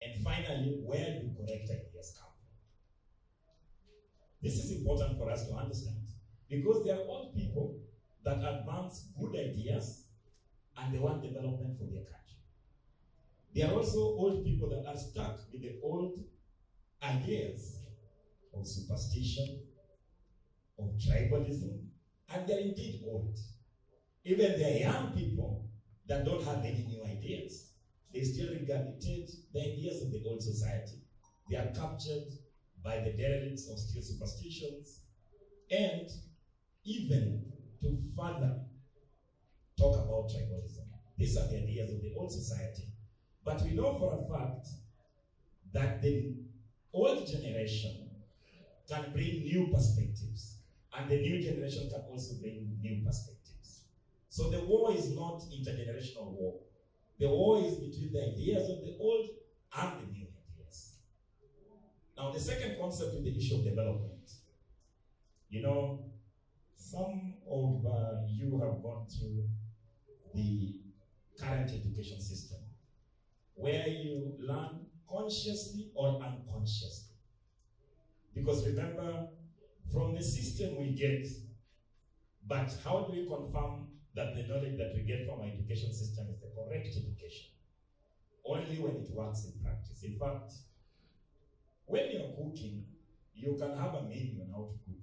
And finally, where do correct ideas come from? This is important for us to understand, because there are old people that advance good ideas and they want development for their country. There are also old people that are stuck with the old ideas of superstition, of tribalism, and they're indeed old. Even there are young people that don't have any new ideas. They still regurgitate the ideas of the old society. They are captured by the derelicts of still superstitions, and even to further talk about tribalism. These are the ideas of the old society. But we know for a fact that the old generation can bring new perspectives, and the new generation can also bring new perspectives. So the war is not intergenerational war. The war is between the ideas of the old and the new ideas. Now, the second concept is the issue of development. You know, some of you have gone through the current education system, where you learn consciously or unconsciously. Because remember, from the system we get, but how do we confirm that the knowledge that we get from our education system is the correct education? Only when it works in practice. In fact, when you're cooking, you can have a menu on how to cook.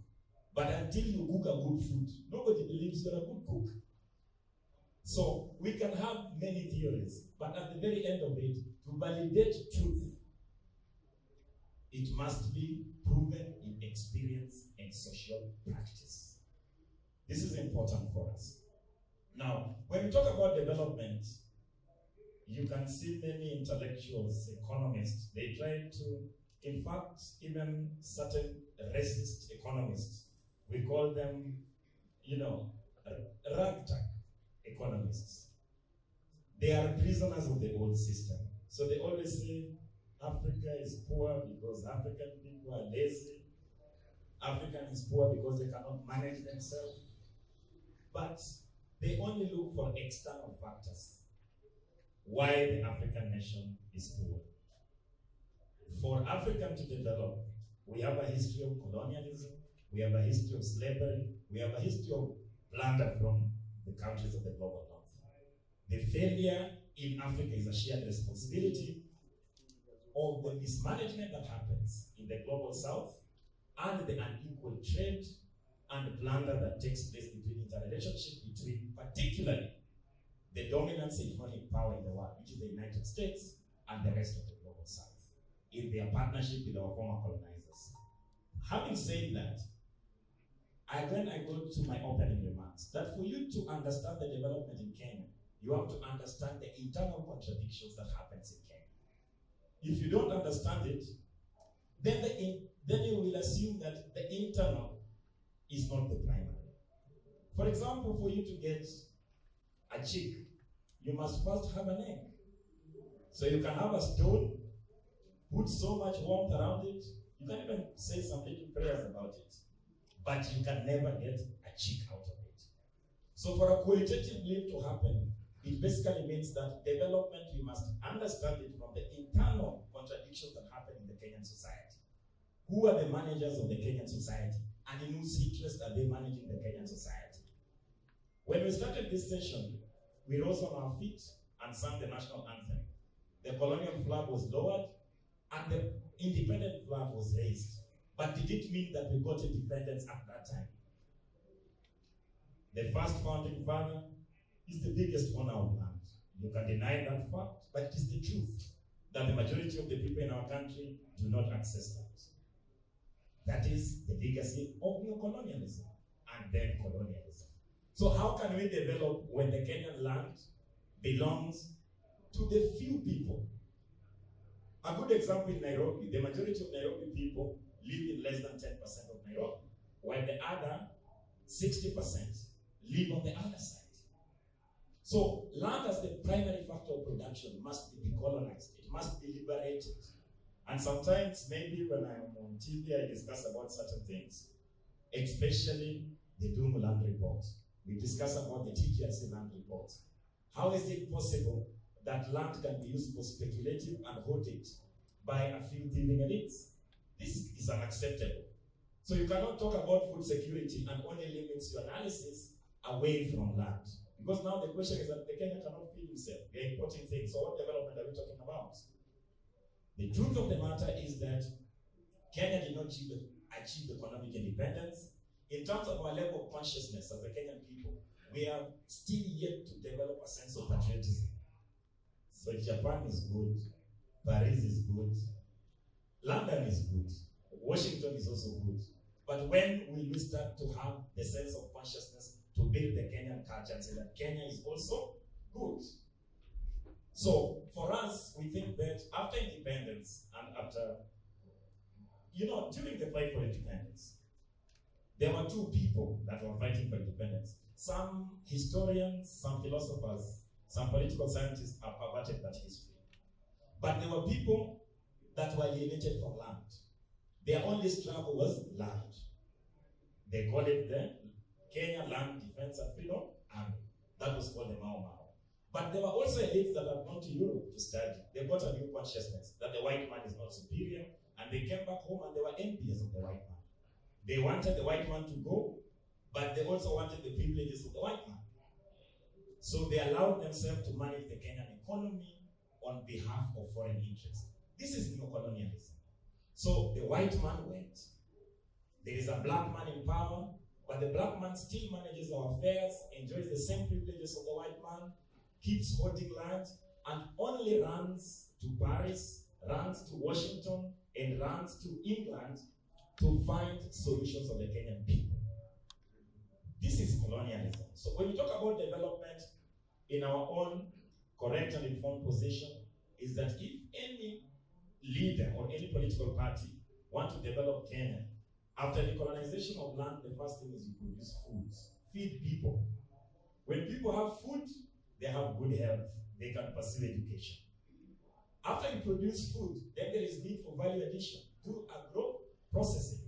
But until you cook a good food, nobody believes you're a good cook. So we can have many theories, but at the very end of it, to validate truth, it must be proven in experience and social practice. This is important for us. Now, when we talk about development, you can see many intellectuals, economists, they try to, in fact, even certain racist economists, we call them, ragtag economists. They are prisoners of the old system. So they always say Africa is poor because African people are lazy. Africa is poor because they cannot manage themselves. But they only look for external factors why the African nation is poor. For Africa to develop, we have a history of colonialism, we have a history of slavery, we have a history of plunder from the countries of the global north. The failure in Africa is a shared responsibility of the mismanagement that happens in the global south and the unequal trade and plunder that takes place between interrelationship between particularly the dominant hegemonic power in the world, which is the United States, and the rest of the global south, in their partnership with our former colonizers. Having said that, when I go to my opening remarks, that for you to understand the development in Kenya, you have to understand the internal contradictions that happens in Kenya. If you don't understand it, then you will assume that the internal is not the primary. For example, for you to get a chick, you must first have an egg. So you can have a stone, put so much warmth around it, you can even say some little prayers about it, but you can never get a chick out of it. So for a qualitative leap to happen, it basically means that development, we must understand it from the internal contradictions that happen in the Kenyan society. Who are the managers of the Kenyan society? And in whose interest are they managing the Kenyan society? When we started this session, we rose on our feet and sang the national anthem. The colonial flag was lowered and the independent flag was raised. But did it mean that we got independence at that time? The first founding father is the biggest owner of land. You can deny that fact, but it is the truth that the majority of the people in our country do not access that. That is the legacy of neocolonialism and then colonialism. So how can we develop when the Kenyan land belongs to the few people? A good example in Nairobi, the majority of Nairobi people live in less than 10% of Nairobi, while the other 60% live on the other side. So land as the primary factor of production must be decolonized. It must be liberated. And sometimes, maybe when I'm on TV, I discuss about certain things, especially the Doom land report. We discuss about the TGRC land report. How is it possible that land can be used for speculative and hoardage by a few thieving elites. This is unacceptable. So you cannot talk about food security and only limit your analysis away from land. Because now the question is that the Kenyan cannot feed himself. We are importing things. So what development are we talking about? The truth of the matter is that Kenya did not achieve economic independence. In terms of our level of consciousness as the Kenyan people, we have still yet to develop a sense of patriotism. So Japan is good, Paris is good, London is good, Washington is also good. But when will we start to have the sense of consciousness to build the Kenyan culture and say that Kenya is also good? So for us, we think that after independence and after, during the fight for independence, there were two people that were fighting for independence. Some historians, some philosophers, some political scientists have perverted that history. But there were people that were alienated from land. Their only struggle was land. They called it the Kenya Land Defense and Freedom Army. That was called the Mau Mau. But there were also elites that had gone to Europe to study. They got a new consciousness that the white man is not superior, and they came back home and they were envious of the white man. They wanted the white man to go, but they also wanted the privileges of the white man. So they allowed themselves to manage the Kenyan economy on behalf of foreign interests. This is neocolonialism. So the white man went. There is a black man in power, but the black man still manages our affairs, enjoys the same privileges of the white man, keeps holding land, and only runs to Paris, runs to Washington, and runs to England to find solutions for the Kenyan people. This is colonialism. So when you talk about development, in our own correct and informed position, is that if any leader or any political party want to develop Kenya, after the colonization of land, the first thing is you produce food. Feed people. When people have food, they have good health. They can pursue education. After you produce food, then there is need for value addition. Do agro processing.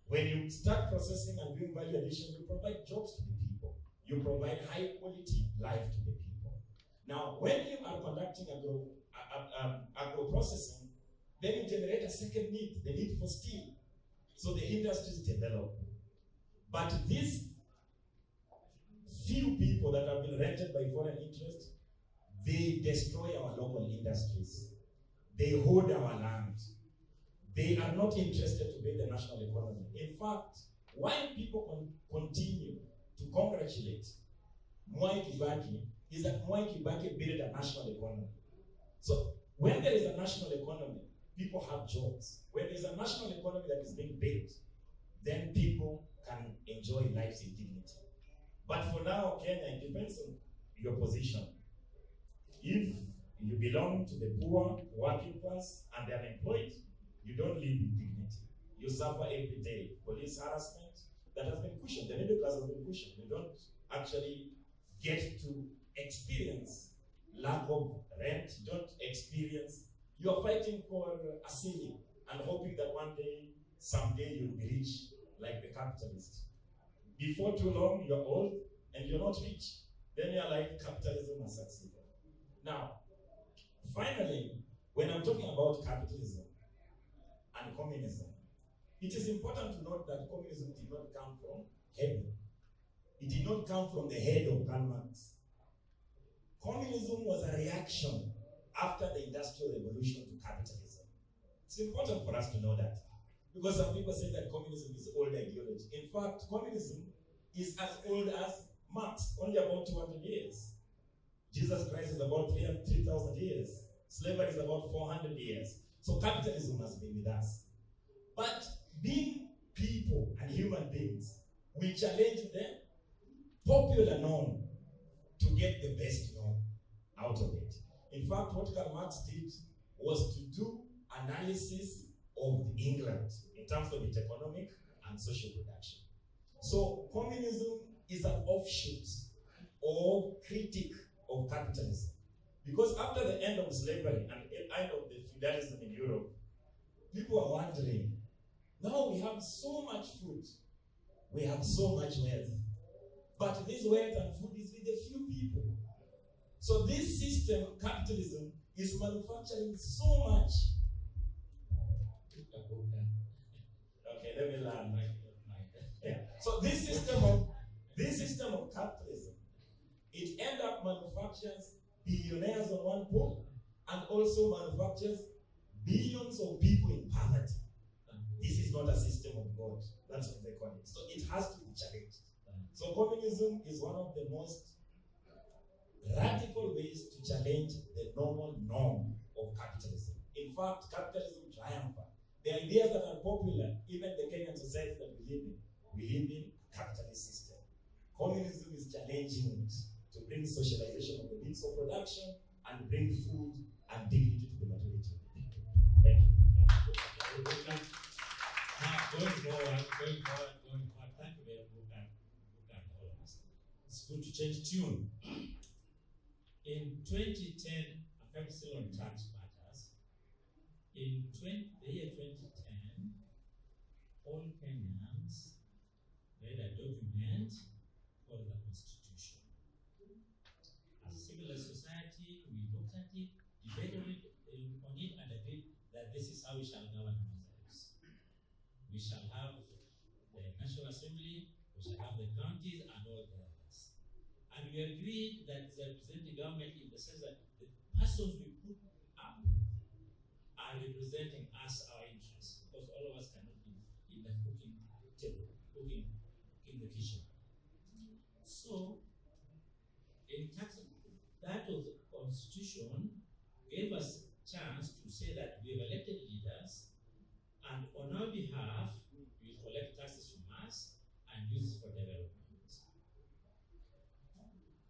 When you start processing and doing value addition, you provide jobs to the people. You provide high quality life to the people. Now, when you are conducting agro processing, then you generate a second need, the need for steel. So the industries develop. But these few people that have been rented by foreign interests, they destroy our local industries. They hoard our land. They are not interested to build the national economy. In fact, why people continue to congratulate Mwai Kibaki is that Mwai Kibaki built a national economy. So when there is a national economy, people have jobs. When there is a national economy that is being built, then people can enjoy lives in dignity. But for now, Kenya, it depends on your position. If you belong to the poor, working class, and the unemployed, you don't live in dignity. You suffer every day. Police harassment that has been cushioned. The middle class has been cushioned. You don't actually get to experience lack of rent. You don't experience. You are fighting for a ceiling and hoping that one day, someday you'll be rich like the capitalist. Before too long, you're old and you're not rich. Then you're like, capitalism has succeeded. Now, finally, when I'm talking about capitalism and communism, it is important to note that communism did not come from heaven. It did not come from the head of Karl Marx. Communism was a reaction after the Industrial Revolution to capitalism. It's important for us to know that. Because some people say that communism is old ideology. In fact, communism is as old as Marx, only about 200 years. Jesus Christ is about 3,000 years. Slavery is about 400 years. So capitalism has been with us. But being people and human beings, we challenge the popular norm to get the best norm out of it. In fact, what Karl Marx did was to do analysis of England in terms of its economic and social production. So communism is an offshoot or critic of capitalism. Because after the end of slavery and the end of the feudalism in Europe, people are wondering, now we have so much food, we have so much wealth, but this wealth and food is with a few people. So this system, capitalism, is manufacturing so much this system of capitalism, it ends up manufactures billionaires on one pole and also manufactures billions of people in poverty. This is not a system of God. That's what they call it. So it has to be challenged. So communism is one of the most radical ways to challenge the normal norm of capitalism. In fact, capitalism triumphed. The ideas that are popular, even the Kenyan society that we live in a capitalist system. Communism is challenging it to bring socialization of the means of production and bring food and dignity to the majority of the people. Thank you. Going forward, thank you very much, all of us. It's good to change tune. In 2010, I'm still on tax matters. In the year 2010, all Kenyans read a document called the Constitution. As a civilized society, we looked at it, debated on it, and agreed that this is how we shall govern ourselves. We shall have the National Assembly, we shall have the counties, and all the others. And we agreed that the representing government, in the sense that the persons we put up are representing us, our interests, because all of us cannot be in the cooking table, cooking in the kitchen. So, in tax, that of the Constitution gave us chance to say that we have elected leaders, and on our behalf, we collect taxes from us and use it for development.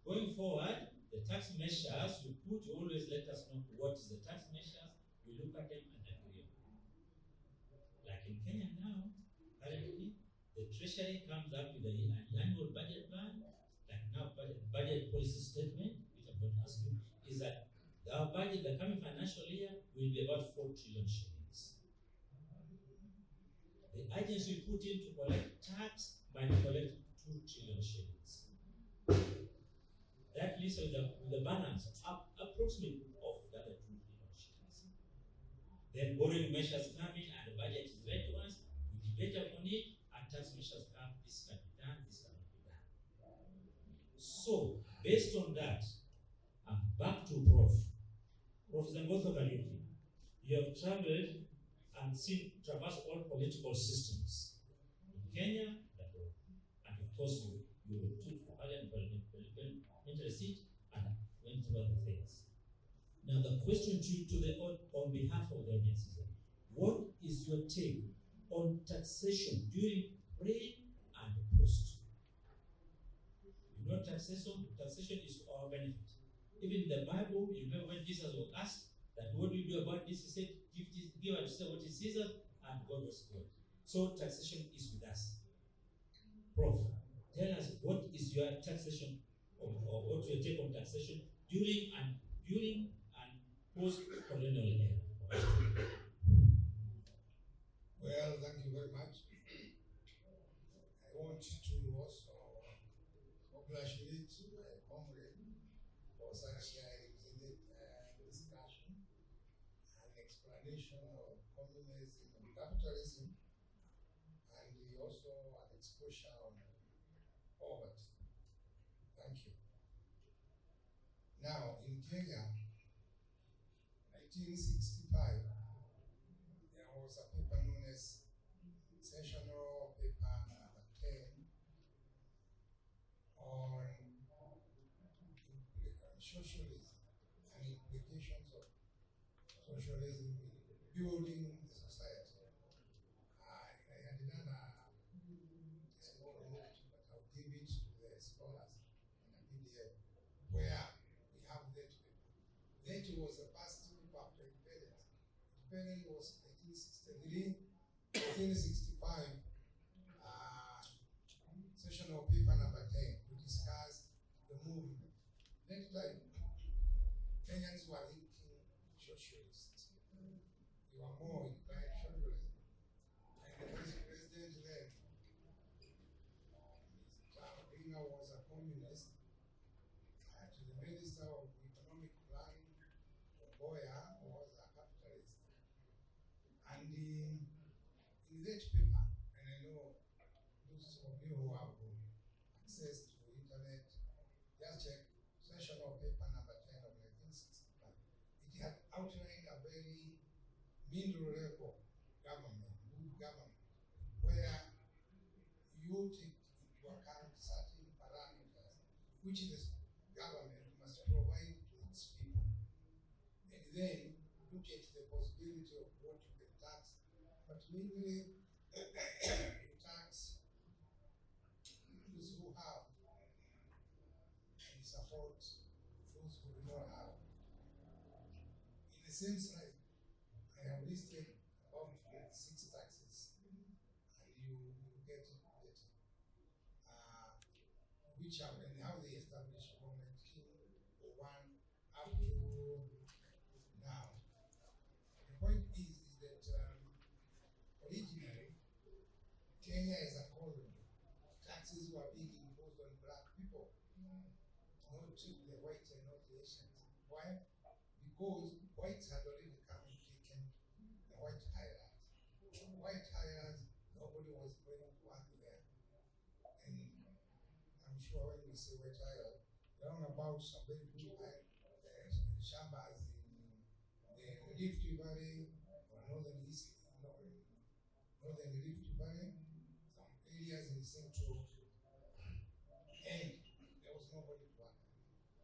Going forward, the tax measures we put, you always let us know what is the tax measures, we look at them and agree. Like in Kenya now, currently, the Treasury comes up with an annual budget plan, like now budget policy statement, which I'm going to ask you, is that our budget, the coming financial year, will be about 4 trillion shillings. The agency we put in to collect tax might collect 2 trillion shillings. That leaves with the balance approximately of the other 2 trillion shillings. Then borrowing measures come in and the budget is read to us, we debate upon it, and tax measures come, this can be done, this cannot be done. So, based on that, I'm back to Prof. Professor Ngesa Kariuki, you have traveled and traversed all political systems in Kenya and abroad. And of course, you took the parliament seat and went through other things. Now, the question to you on behalf of the audience is, what is your take on taxation during pre and post? You know, taxation is to our benefit. Even in the Bible, you remember when Jesus was asked that what do you do about this? He said, give and say what is Caesar, and God was God. So taxation is with us. Prof, tell us, what is your taxation or what your take on taxation during and post-colonial era? Well, thank you very much. I want to also congratulate my comrade for such a discussion and explanation of communism and capitalism, and also an exposure on poverty. Thank you. Now, in Kenya, 1965, there was a paper known as Sessional Paper Number 10 on socialism and implications of socialism in building the society. I had done a small note, but I'll give it to the scholars in a PDF where we have that paper. That was the first paper after independence. Independence was 1963, 1965, Sessional Paper Number 10 to discuss the movement. That time, Kenyans were thinking socialist. You are more inclined socialism. And the vice president then, Mr. Odinga, was a communist. To the Minister of Economic Planning, Boya, was a capitalist. And in that paper, and I know those of you who have middle-level government, good government, where you take into account certain parameters which the government must provide to its people, and then look at the possibility of what you can tax, but mainly you tax those who have and support those who do not have. In the same slide, I have listed about 6 taxes, and you get which have and how they established from 1901 up to now. The point is that originally Kenya as a colony, taxes were being imposed on black people, not to the whites and not the Asians. Why? Because whites had already come and taken the white highlands. White highlands, nobody was going to work there. And I'm sure when we say white highland, we're on about some very good shambas in the Rift Valley or northern Rift Valley, some areas in central, and there was nobody to work.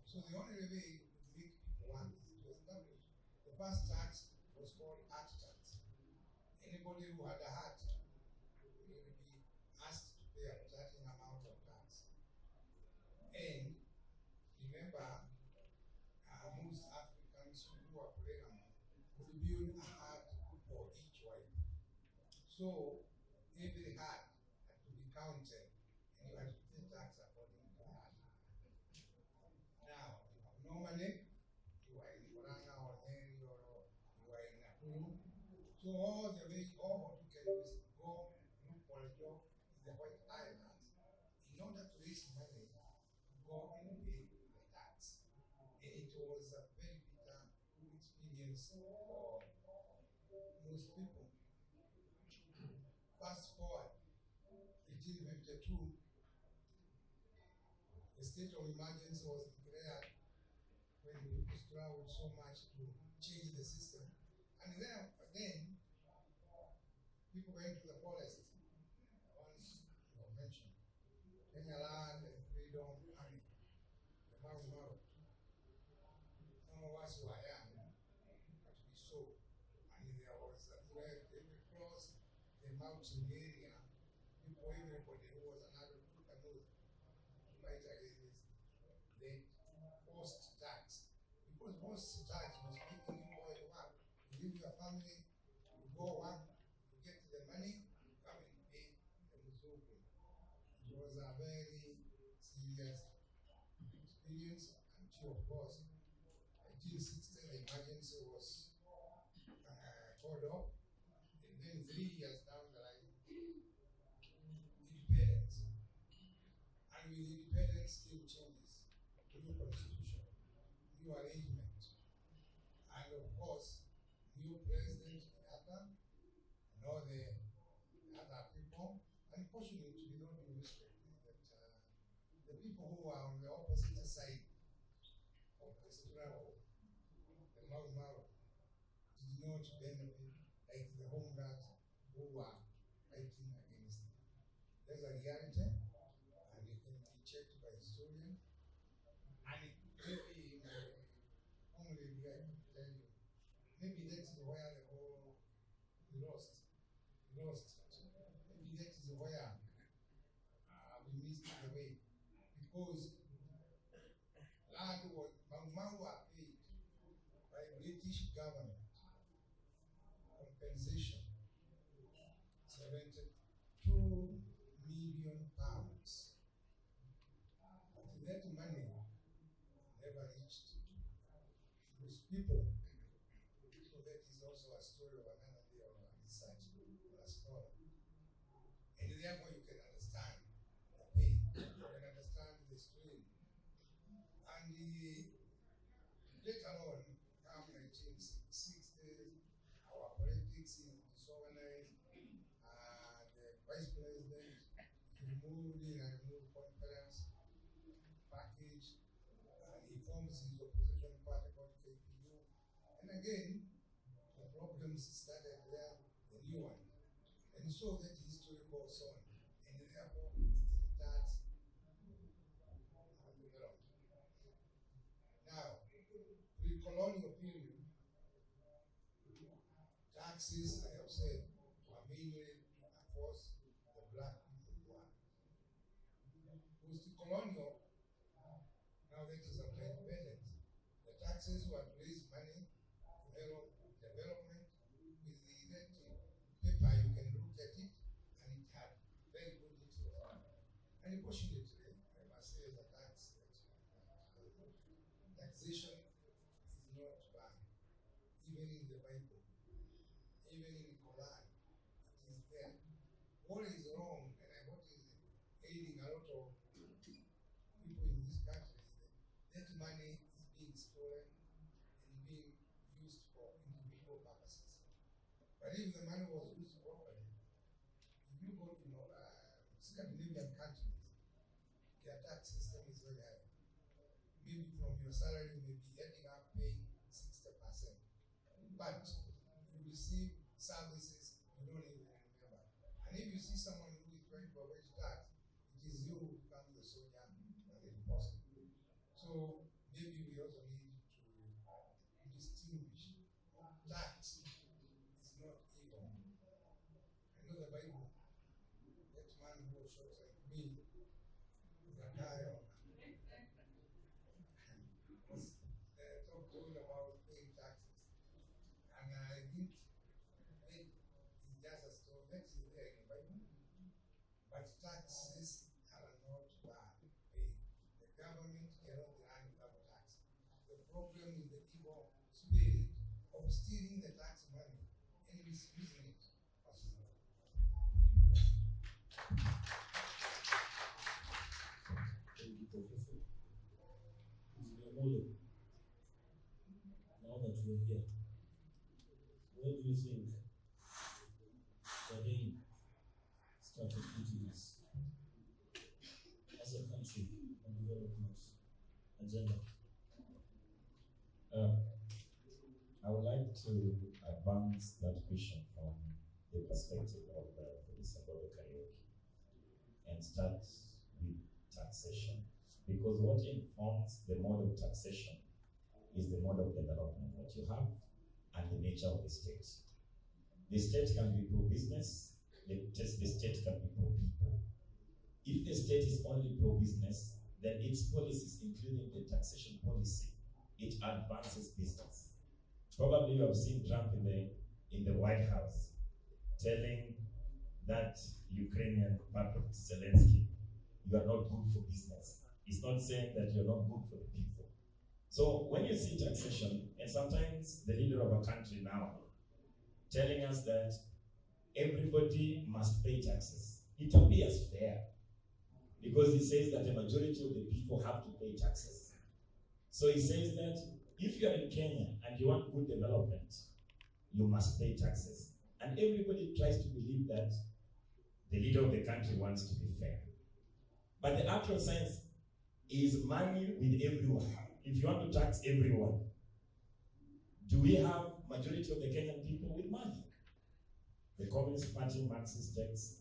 So the only way you could make people work is to establish. The first tax was called heart tax. Anybody who had a heart will be asked to pay a certain amount of tax. And remember, most Africans who are polygamous would build a hut for each wife. So every hut had to be counted, and you had to pay tax according to the hut. Now, you have no money, you are in Moranga or Nyeri or you are in Nakuru. So all you can do is go look for a job in the White Islands in order to raise money to go and pay the tax. And it was a very bitter experience for most people. Fast forward, 1852, the state of emergency was declared when people struggled so much to change the system. And then people went to the forest, the ones you have mentioned, Kenya Land and Freedom Army, the Mau Mau. Some of us were young, but we saw. And there was where they would cross the mountain area, everybody who was an adult took a nose to fight against the forced tax. Because forced tax was making you go and work. You leave your family, you go work, you get the money, come and pay the Muzuku. It was a very serious experience until, of course, 1960, the emergency was called off, and then 3 years down the line, independence. And with independence came changes, new constitution, new arrangement, and of course, new president, and all the other people. Unfortunately, we don't do respect that the people who are on the opposite side of the struggle, the Mau Mau, did not benefit like the home guards who were fighting against it. There's a reality, and it can be checked by historians. And maybe only I can tell you, maybe that's where the whole we lost. Maybe that is where we missed the way, because land was Mau were paid by British government compensation, 72 million pounds. But that money never reached those people. So that is also a story of another day of research or a scholar. And therefore you can understand the pain, you can understand the strain. And later on, come 1960s, our politics is disorganized. The vice president removed conference package, and he forms his opposition party called KPU. And again, the problems imperialists started there, the new one. And so that history goes on. And therefore, it starts developed. Now, pre-colonial period, taxes, I have said, were mainly to oppose the black people who are. Post-colonial, now that is after independence, the taxes were to raise money to help development. With the electric paper, you can look at it, and it had very good details. Unfortunately, I must say the taxation is not bad, even in the Bible, even in the Quran, it is there. What is wrong, and what is aiding a lot of people in this country is that money is being stolen and being used for individual purposes. But if the money was used properly, if you go to Scandinavian countries, their tax system is very high. Maybe from your salary, you may be ending up paying 60%. But you receive services you don't even remember. And if you see someone who is trying to avoid tax, it is you who becomes the soldier and the imposter. So maybe we also need to distinguish. Tax is not evil. I know the Bible, that man who was short like me, was a guy was talked all about paying taxes. And I think it is just a story that is there in the Bible. But taxes are not bad paid. The government cannot run without tax. The problem is the evil spirit of stealing the tax money and misusing it. Thank you, Professor. Omole, now that we're here, where do you think the rain started hitting us as a country on development agenda? I would like to advance that question from the perspective of the Discourse karaoke and start with taxation. Because what informs the mode of taxation is the mode of development, what you have, and the nature of the state. The state can be pro-business, the state can be pro-people. If the state is only pro-business, then its policies, including the taxation policy, it advances business. Probably you have seen Trump in the White House telling that Ukrainian partner, Zelensky, you are not good for business. It's not saying that you're not good for the people. So when you see taxation, and sometimes the leader of a country now telling us that everybody must pay taxes, it appears fair because he says that the majority of the people have to pay taxes. So he says that if you're in Kenya and you want good development, you must pay taxes. And everybody tries to believe that the leader of the country wants to be fair. But the actual sense is money with everyone. If you want to tax everyone, do we have majority of the Kenyan people with money? The Communist Party Marxist takes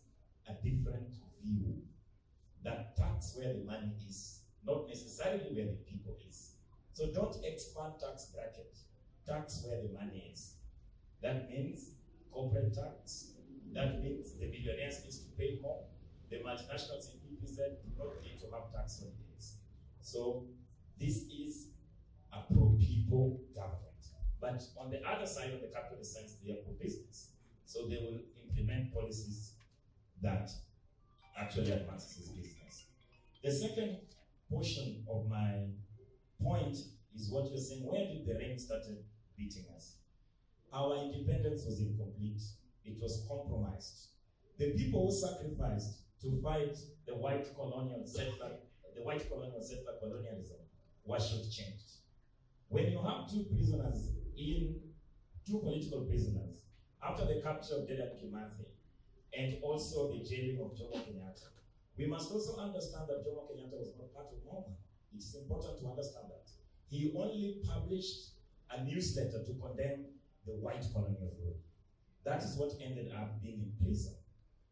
a different view that tax where the money is, not necessarily where the people is. So don't expand tax bracket, tax where the money is. That means corporate tax, that means the millionaires need to pay more, the multinationals in EPZ do not need to have tax holidays. So this is a pro-people government. But on the other side of the capitalist sense, they are pro-business. So they will implement policies that actually advances business. The second portion of my point is what you're saying, where did the rain started beating us? Our independence was incomplete. It was compromised. The people who sacrificed to fight the white colonial settler colonialism was shortchanged. When you have two political prisoners, after the capture of Dedan Kimathi, and also the jailing of Jomo Kenyatta, we must also understand that Jomo Kenyatta was not part of Moba. It is important to understand that. He only published a newsletter to condemn the white colonial rule. That is what ended up being in prison.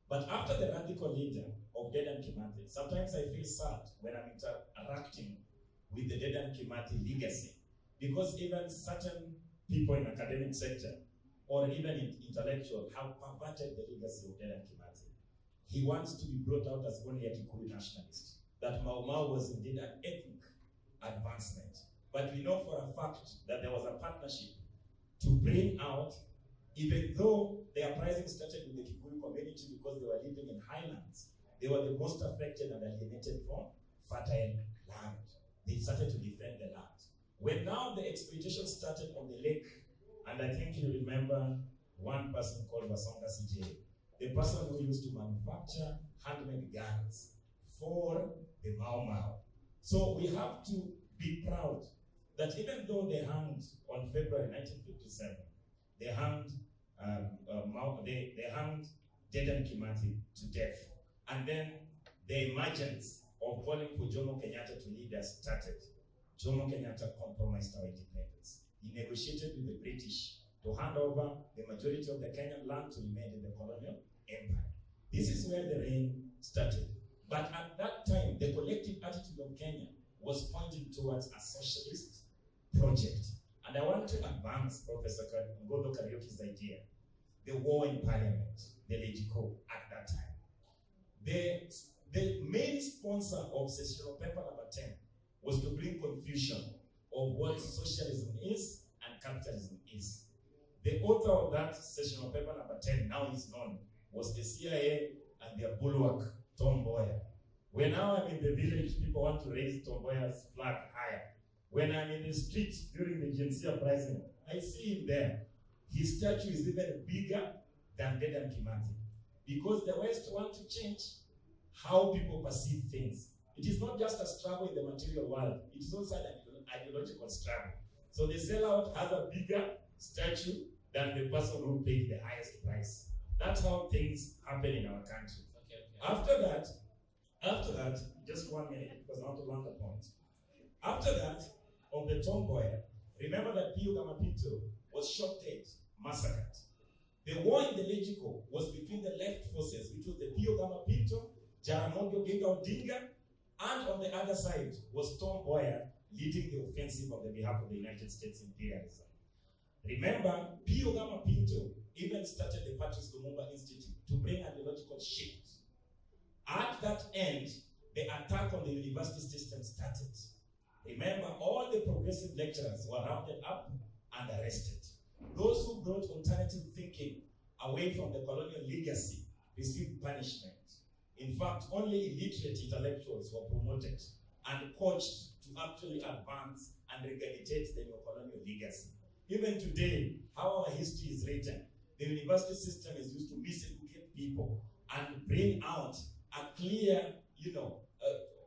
But after the radical leader of Dedan Kimathi, sometimes I feel sad when I'm interacting with the Dedan Kimathi legacy, because even certain people in academic sector or even in intellectual have perverted the legacy of Dedan Kimathi. He wants to be brought out as only a Kikuyu nationalist, that Mau Mau was indeed an ethnic advancement. But we know for a fact that there was a partnership to bring out, even though the uprising started with the Kikuyu community because they were living in highlands, they were the most affected and alienated from fertile land. They started to defend the land. When now the exploitation started on the lake, and I think you remember one person called Wasonga CJ, the person who used to manufacture handmade guns for the Mau Mau. So we have to be proud that even though they hanged on February 1957, they hanged they hanged Dedan Kimathi to death. And then the emergence of calling for Jomo Kenyatta to lead us started. Jomo Kenyatta compromised our independence. He negotiated with the British to hand over the majority of the Kenyan land to remain in the colonial empire. This is where the reign started. But at that time, the collective attitude of Kenya was pointing towards a socialist project. And I want to advance Professor Ngodo Kariuki's idea, the war in parliament, the Legico at that time. The main sponsor of sessional paper number 10 was to bring confusion of what socialism is and capitalism is. The author of that sessional paper number 10, now is known, was the CIA and their bulwark, Tom Mboya. When now I'm in the village, people want to raise Tom Mboya's flag higher. When I'm in the streets during the GNC uprising, I see him there. His statue is even bigger than Dedan Kimathi. Because the West want to change how people perceive things. It is not just a struggle in the material world, it is also an ideological struggle. So the sellout has a bigger statue than the person who paid the highest price. That's how things happen in our country. Okay. After that, just 1 minute, because I want to run the point. After that, of the tomboy, remember that Pio Gamapinto was shot dead, massacred. The war in the Legico was between the left forces, which was the Pio Gamapinto, Jaramogi Oginga Odinga, and on the other side was Tom Mboya leading the offensive on the behalf of the United States imperialism. Remember, Pio Gamapinto even started the Patrice Lumumba Institute to bring ideological shift. At that end, the attack on the university system started. Remember, all the progressive lecturers were rounded up and arrested. Those who brought alternative thinking away from the colonial legacy received punishment. In fact, only illiterate intellectuals were promoted and coached to actually advance and regurgitate the neocolonial legacy. Even today, how our history is written, the university system is used to miseducate people and bring out a clear,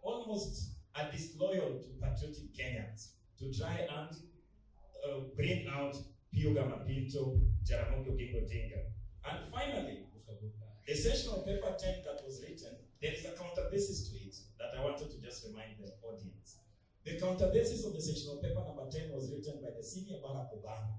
almost a disloyal to patriotic Kenyans to try and bring out Pio Gamapinto, Jaramogi Oginga Odinga. And finally, the sessional paper 10 that was written, there is a counter-basis to it that I wanted to just remind the audience. The counter-basis of the sessional paper number 10 was written by the senior Barack Obama,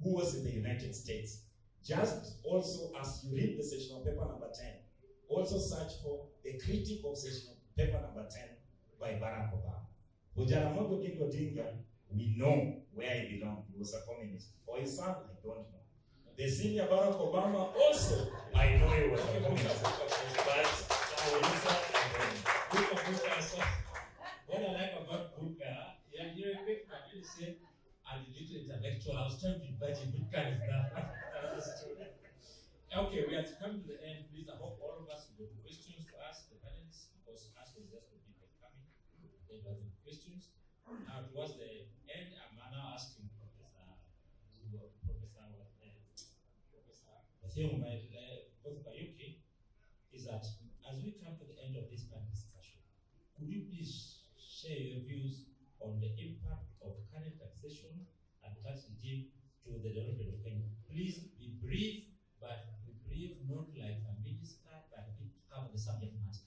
who was in the United States. Just also, as you read the sessional paper number 10, also search for the critique of sessional paper number 10 by Barack Obama. For Jaramogi Oginga Odinga, we know where he belonged. He was a communist. For his son, I don't know. The senior Barack Obama also, I know he was a communist. But for his son, I don't know. What I like about Buka, you're a big man. You say, I'm a little intellectual. I was trying to invite you. Buka is that. Okay, we have to come to the end. Please, I hope all of us will have questions to ask the panelists, because us was just the people coming. They have the questions. Now, towards the end, I'm now asking Professor Kariuki, is that as we come to the end of this panel discussion, could you please share your views on the impact of current taxation and tax regime to the development of Kenya? Please be brief, but be brief, not like a minister, but cover the subject matter.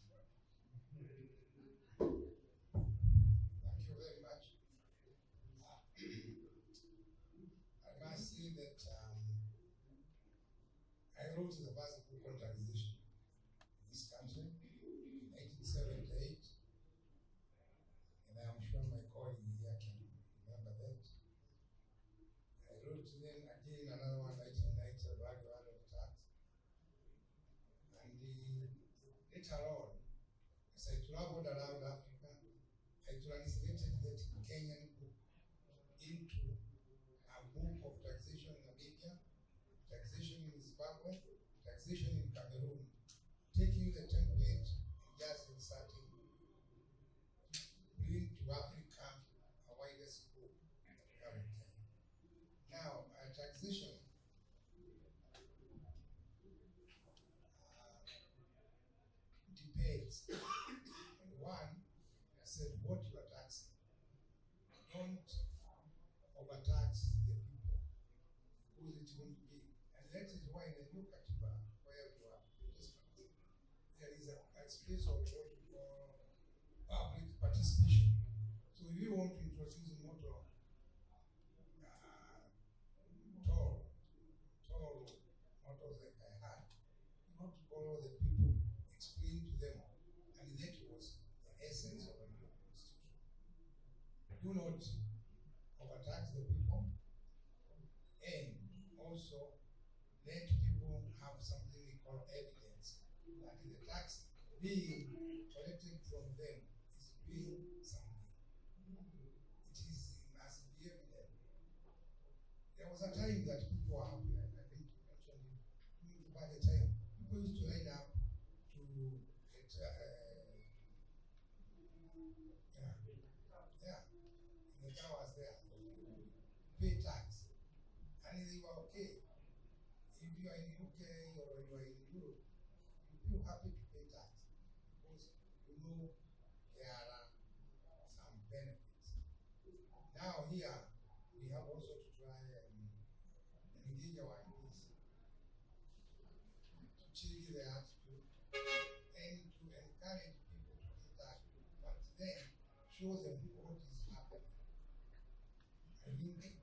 Thank you very much. I must say that wrote the first book on taxation in this country in 1978, and I am sure my colleague here can remember that. I wrote then again another one, 1990, about the value of tax. And later on, as I traveled around Africa, I translated that Kenyan book into a book of taxation in Namibia, taxation in Zimbabwe, taxation in Cameroon, taking the template and just inserting, bring to Africa a wider scope that we have in Kenya. Now, taxation depends. And one, I said, what you are taxing. Don't overtax the people, because it won't be. And that is why in the new Katiba, where you are, there is a space of what we call public participation. So if you want to introduce motor motors like I had, you want to follow the people, explain to them, and that was the essence of a new constitution. Do not overtax the people, and also let people have something we call evidence that the tax being collected from them is doing something. It must be evident. There was a time that people were happy, and I think you mentioned it, by the time people used to line up to get and the car was there, pay tax, and they were okay. If you are in UK or you are in Europe, you feel happy to pay tax because you know there are some benefits. Now here we have also to try and engage our youth to change their attitude and to encourage people to pay tax, but then show them what is happening. I think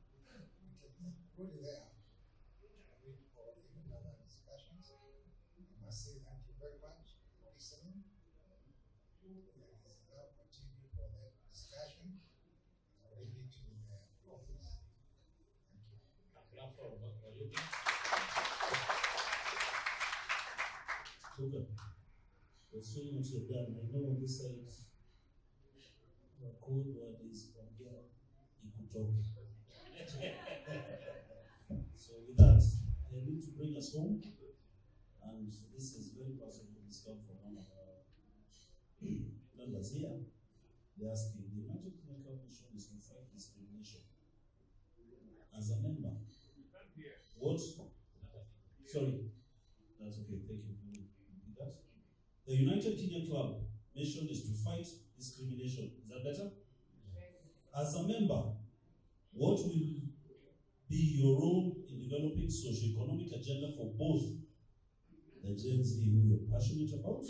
we can go there and wait for even other discussions. I must say thank you very much for listening. There is enough material for that discussion. I'm ready to office. Thank you. Okay. There's so much you've done. I know on this side, the code word is from here, you could talk. So with that, I need to bring us home, and this is very possible this come from one of our members here. They're asking, the United Kingdom Commission is to fight discrimination. As a member, what? Sorry, that's okay, thank you. Repeat that. The United Kenya Club mission is to fight discrimination. Is that better? As a member, what will be your role in developing socio-economic agenda for both the Gen Z who you're passionate about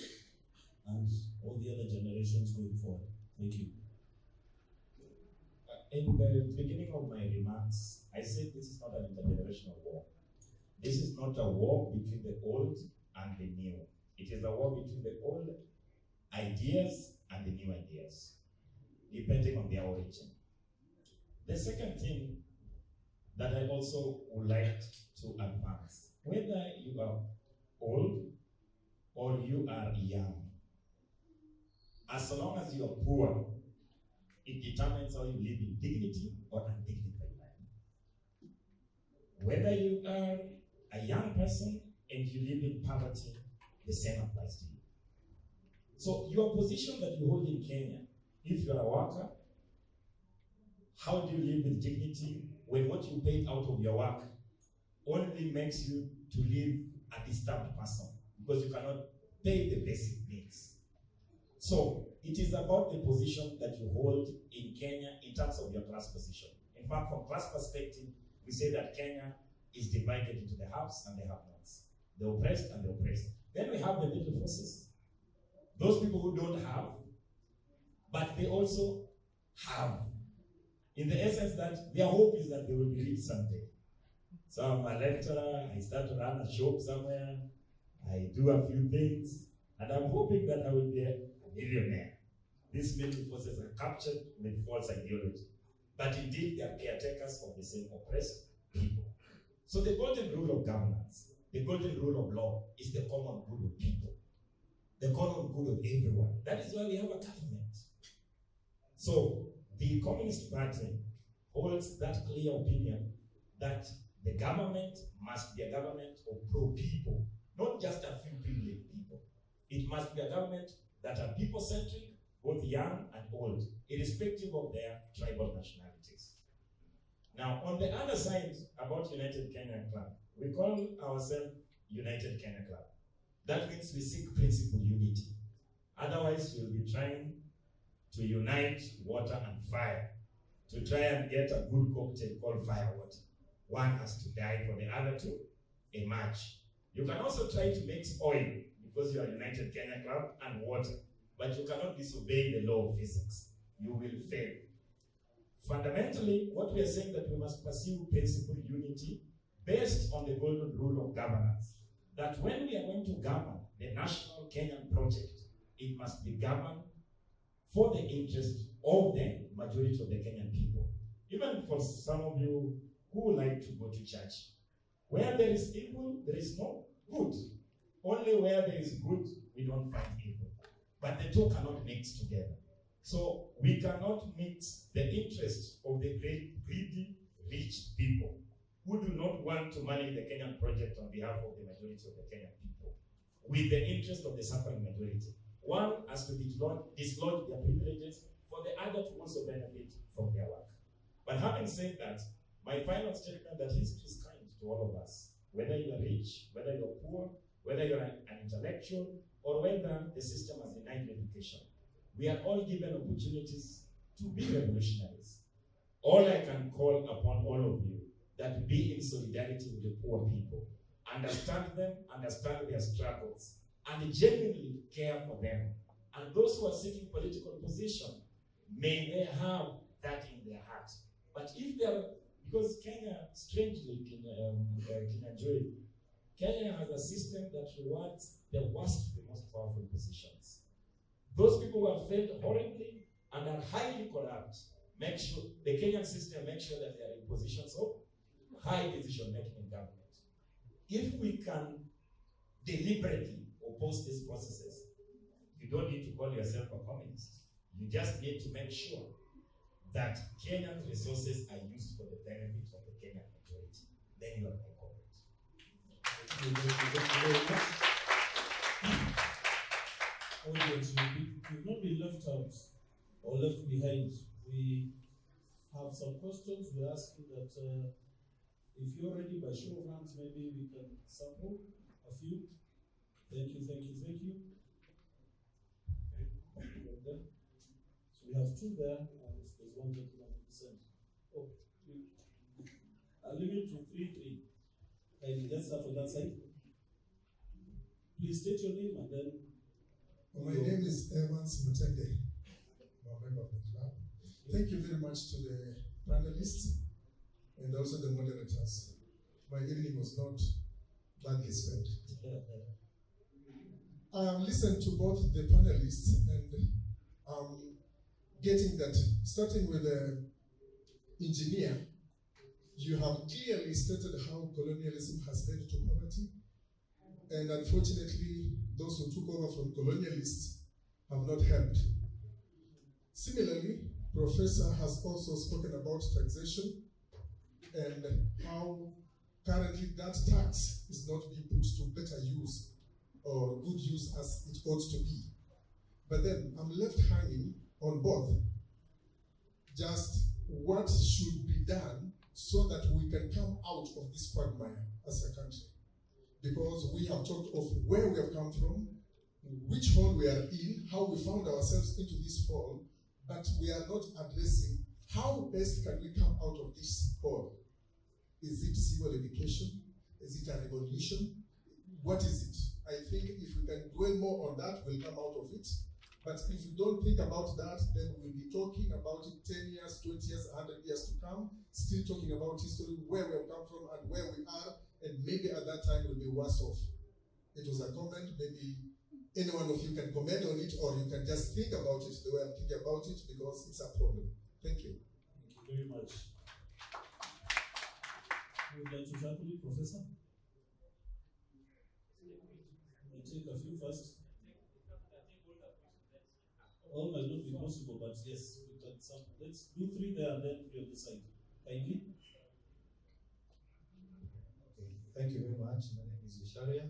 and all the other generations going forward? Thank you. In the beginning of my remarks, I said this is not an intergenerational war. This is not a war between the old and the new. It is a war between the old ideas and the new ideas, depending on their origin. The second thing that I also would like to advance, whether you are old or you are young, as long as you are poor, it determines how you live in dignity or undignified life. Whether you are a young person and you live in poverty, the same applies to you. So your position that you hold in Kenya, if you're a worker, how do you live with dignity when what you paid out of your work only makes you to live a disturbed person because you cannot pay the basic needs? So it is about the position that you hold in Kenya in terms of your class position. In fact, from class perspective, we say that Kenya is divided into the haves and the have-nots, the oppressed and the oppressed. Then we have the middle forces, those people who don't have, but they also have. In the essence that their hope is that they will be rich someday. So I'm a lecturer, I start to run a shop somewhere, I do a few things, and I'm hoping that I will be a millionaire. These middle forces are captured with false ideology. But indeed, they are caretakers of the same oppressed people. So the golden rule of governance, the golden rule of law, is the common good of people, the common good of everyone. That is why we have a government. So the Communist Party holds that clear opinion that the government must be a government of pro-people, not just a few privileged people. It must be a government that are people-centric, both young and old, irrespective of their tribal nationalities. Now, on the other side, about United Kenyan Club, we call ourselves United Kenya Club. That means we seek principal unity. Otherwise, we'll be trying to unite water and fire to try and get a good cocktail called firewood. One has to die for the other to emerge. You can also try to mix oil because you are United Kenya Club and water, but you cannot disobey the law of physics. You will fail. Fundamentally, what we are saying that we must pursue principal unity based on the golden rule of governance. That when we are going to govern the national Kenyan project, it must be governed for the interest of the majority of the Kenyan people. Even for some of you who like to go to church, where there is evil, there is no good. Only where there is good, we don't find evil. But the two cannot mix together. So we cannot mix the interest of the great, greedy, rich people who do not want to manage the Kenyan project on behalf of the majority of the Kenyan people with the interest of the suffering majority. One has to dislodge their privileges for the other to also benefit from their work. But having said that, my final statement that history is kind to all of us, whether you are rich, whether you are poor, whether you are an intellectual, or whether the system has denied education. We are all given opportunities to be revolutionaries. All I can call upon all of you that be in solidarity with the poor people, understand them, understand their struggles, and genuinely care for them. And those who are seeking political position, may they have that in their heart. But if they are, because Kenya, strangely, Kenya has a system that rewards the worst, the most powerful positions. Those people who have failed horribly and are highly corrupt, make sure the Kenyan system makes sure that they are in positions of high decision making in government. If we can deliberately oppose these processes, you don't need to call yourself a communist. You just need to make sure that Kenyan resources are used for the benefit of the Kenyan majority. Then you are my comrade. Thank you very much. Audience, you've not been left out or left behind. We have some questions. We're asking that if you're ready, by show of hands, maybe we can sample a few. Thank you, thank you, thank you. So we have two there, and there's one gentleman in the center. Oh, I'll limit to 3. And let's start on that side. Please state your name and then. My name is Evans Mutende. I'm a member of the club. Thank you very much to the panelists and also the moderators. My evening was not badly spent. I listened to both the panelists and getting that, starting with the engineer, you have clearly stated how colonialism has led to poverty. And unfortunately, those who took over from colonialists have not helped. Similarly, Professor has also spoken about taxation and how currently that tax is not being put to better use or good use as it ought to be. But then I'm left hanging on both. Just what should be done so that we can come out of this quagmire as a country. Because we have talked of where we have come from, which hole we are in, how we found ourselves into this hole, but we are not addressing how best can we come out of this hole. Is it civil education? Is it a revolution? What is it? I think if we can dwell more on that, we'll come out of it. But if you don't think about that, then we'll be talking about it 10 years, 20 years, 100 years to come, still talking about history, where we have come from and where we are, and maybe at that time we'll be worse off. It was a comment, maybe any one of you can comment on it, or you can just think about it the way I'm thinking about it, because it's a problem. Thank you. Thank you very much. Would like to shackle it, Professor? We'll take a few first. All might not be possible, but yes, we can some. Let's do 3 there and then 3 on the side. Kindly. Okay, thank you very much. My name is Isharia.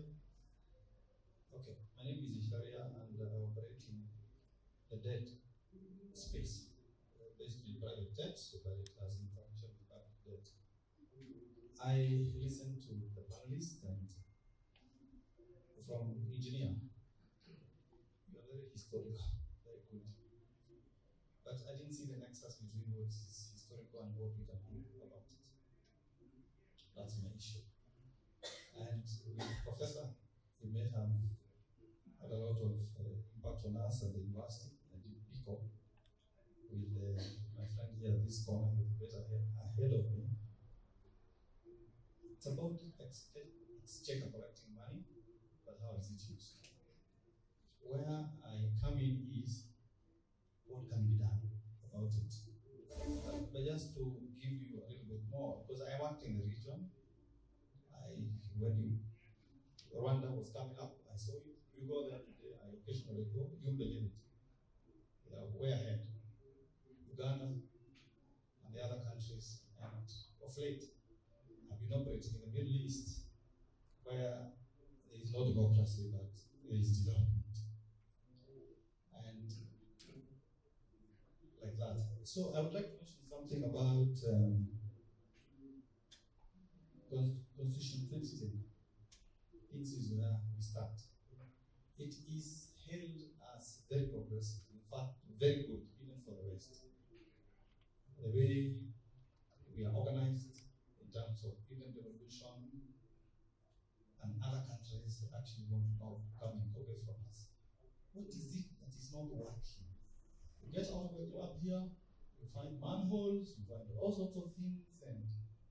Okay, my name is Isharia, and I operate in the debt space. Basically, private debt, but it has interaction with public debt. I listened to the panelists and from engineer. You are very historical, very good. But I didn't see the nexus between what is historical and what we can do about it. That's my issue. And with Professor, we may have had a lot of impact on us at the university. I did PICO with my friend here at this corner, better ahead of me. It's about exchequer collecting money, but how is it used? Where I come in is what can be done about it. But just to give you a little bit more, because I worked in the region, when Rwanda was coming up, I saw you. You go there today, I occasionally go, you believe it. Yeah, way ahead. Uganda and the other countries, and of late, have been operating in the Middle East, where there is no democracy, but there is development. And like that. So I would like to mention something about Constitution 2010. This is where we start. It is hailed as very progressive, in fact, very good, even for the West. The way we are organized in terms of even the revolution, and other countries actually want to now come and copy from us. What is it that is not working? You get out of the club here, you find manholes, you find all sorts of things, and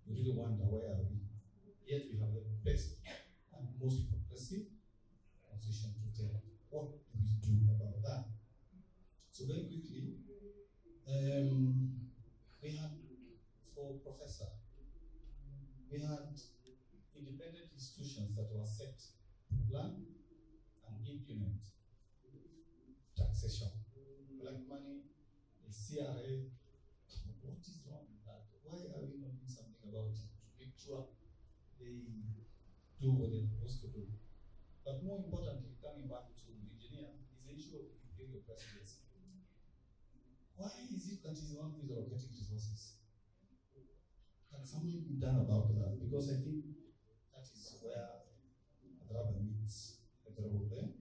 you really wonder, where are we? Yet we have the best and most progressive constitution to tell. What do we do about that? So very quickly, we had, for Professor, we had independent institutions that were set to plan and implement taxation. Black money, the CRA, what is wrong with that? Why are we not doing something about it to make sure they do what they're supposed to do? But more importantly, coming back to engineer, is the issue of imperial presidency. Why is it that he's the one who is allocating resources? Can something be done about that? Because I think that is where the rubber meets the road there.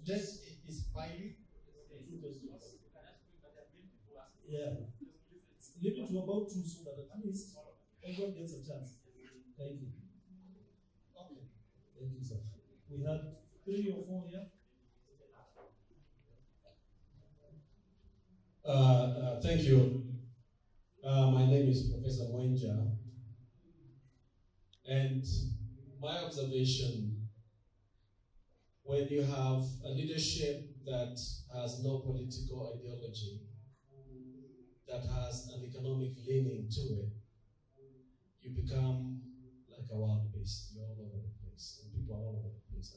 Debt is piling. Yeah. Limit to about 2 so that at least everyone gets a chance. Thank you. Okay. Thank you, sir. We had 3 or 4 here. Thank you. My name is Professor Mwenja, and my observation, when you have a leadership that has no political ideology, that has an economic leaning to it, you become like a wild beast. You're all over the place, and people are all over the place.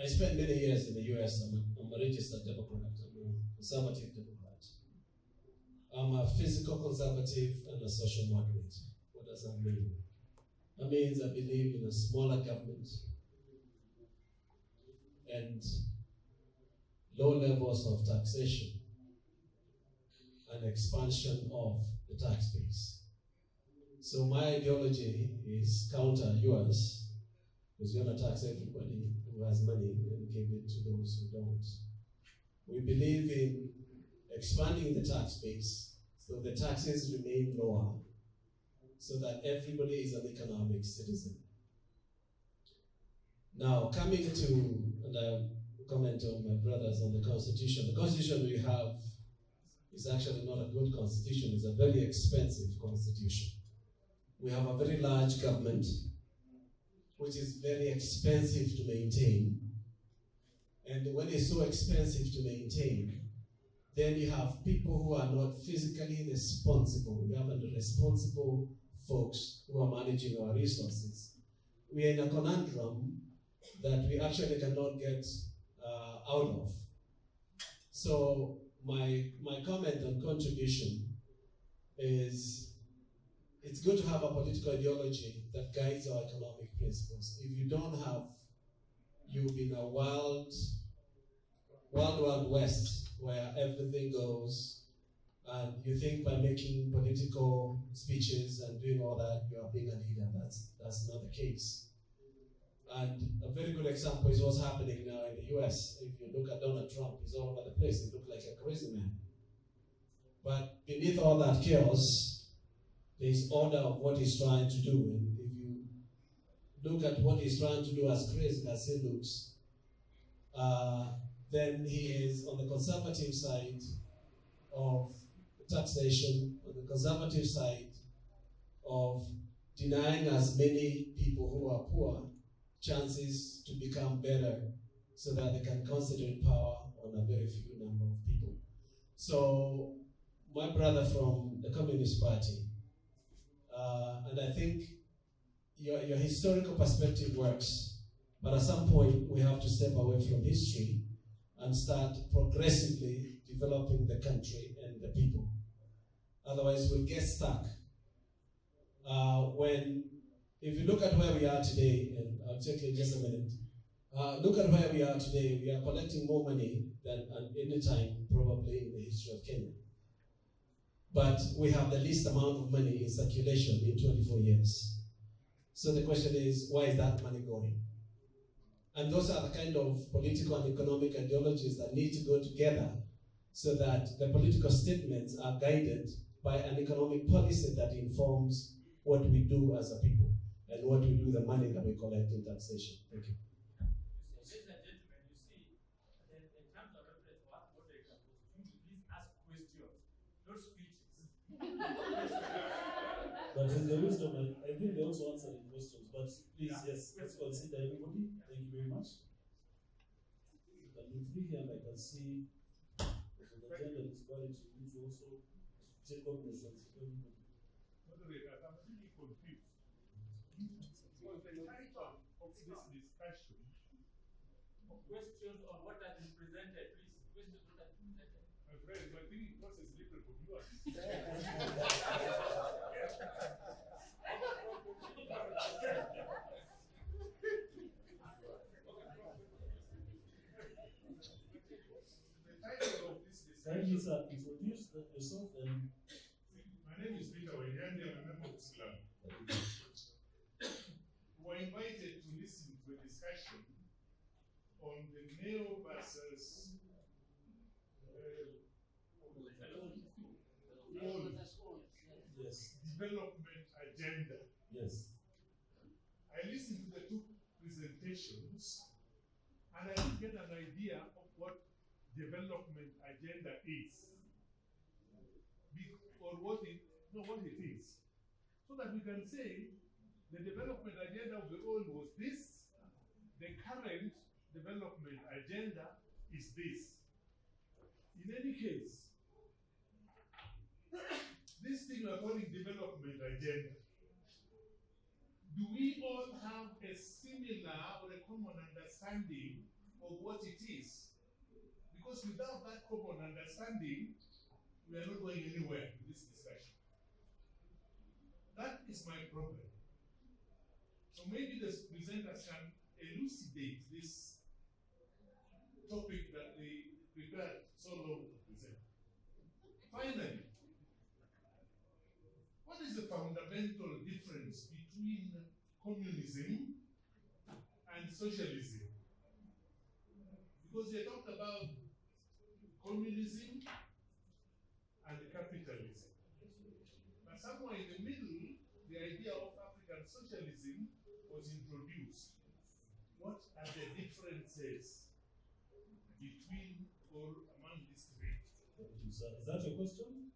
I spent many years in the US. I'm a registered Democrat. I'm a conservative Democrat. I'm a physical conservative and a social moderate. What does that mean? That means I believe in a smaller government and low levels of taxation and expansion of the tax base. So my ideology is counter yours, because you're going to tax everybody who has money and give it to those who don't. We believe in expanding the tax base so the taxes remain lower so that everybody is an economic citizen. Now, coming to, and I comment on my brothers on the Constitution. The Constitution we have is actually not a good Constitution, it's a very expensive Constitution. We have a very large government, which is very expensive to maintain. And when it's so expensive to maintain, then you have people who are not physically responsible. We have responsible folks who are managing our resources. We are in a conundrum that we actually cannot get out of. So my comment and contribution is it's good to have a political ideology that guides our economic principles. If you don't have, you'll be in a wild west where everything goes, and you think by making political speeches and doing all that, you are being a leader. That's not the case. And a very good example is what's happening now in the US. If you look at Donald Trump, he's all over the place. He looks like a crazy man. But beneath all that chaos, there's order of what he's trying to do. And if you look at what he's trying to do, as crazy as he looks, then he is on the conservative side of taxation, on the conservative side of denying as many people who are poor chances to become better so that they can concentrate power on a very few number of people. So my brother from the Communist Party, and I think your historical perspective works, but at some point we have to step away from history and start progressively developing the country and the people. Otherwise we'll get stuck. If you look at where we are today, and I'll check in just a minute, look at where we are today. We are collecting more money than at any time probably in the history of Kenya. But we have the least amount of money in circulation in 24 years. So the question is, where is that money going? And those are the kind of political and economic ideologies that need to go together so that the political statements are guided by an economic policy that informs what we do as a people and what we do with the money that we collect in taxation. Thank you. So, ladies and gentlemen, you see, in terms of reference, what Moderator was doing, please ask questions, not speeches. But in the wisdom, I think they also answer the questions. But please, yes, let's consider everybody. Thank you very much. You can be free here, and I can see the gender disparity, which also take cognizance of everybody. Moderator, I'm really confused. Because the title of this discussion, Questions on what has been presented, please. Questions on what has been presented. my friend, my thinking process is different from yours. The title of this Kindly, discussion. sir, introduce yourself and. My name is Peter Wanyandi, I'm a member of this club. We were invited to listen to a discussion on the neo versus old Yes. development agenda. Yes. I listened to the two presentations and I didn't get an idea of what development agenda is. Or what it is. So that we can say the development agenda of the old was this, the current development agenda is this. In any case, this thing we're calling development agenda, do we all have a similar or a common understanding of what it is? Because without that common understanding, we are not going anywhere with this discussion. That is my problem. So maybe the presenters can elucidate this topic that they prepared so long to present. Finally, what is the fundamental difference between communism and socialism? Because they talked about communism and capitalism. But somewhere in the middle, the idea of African socialism was introduced, what are the differences between or among these three? Thank you, sir. Is that your question?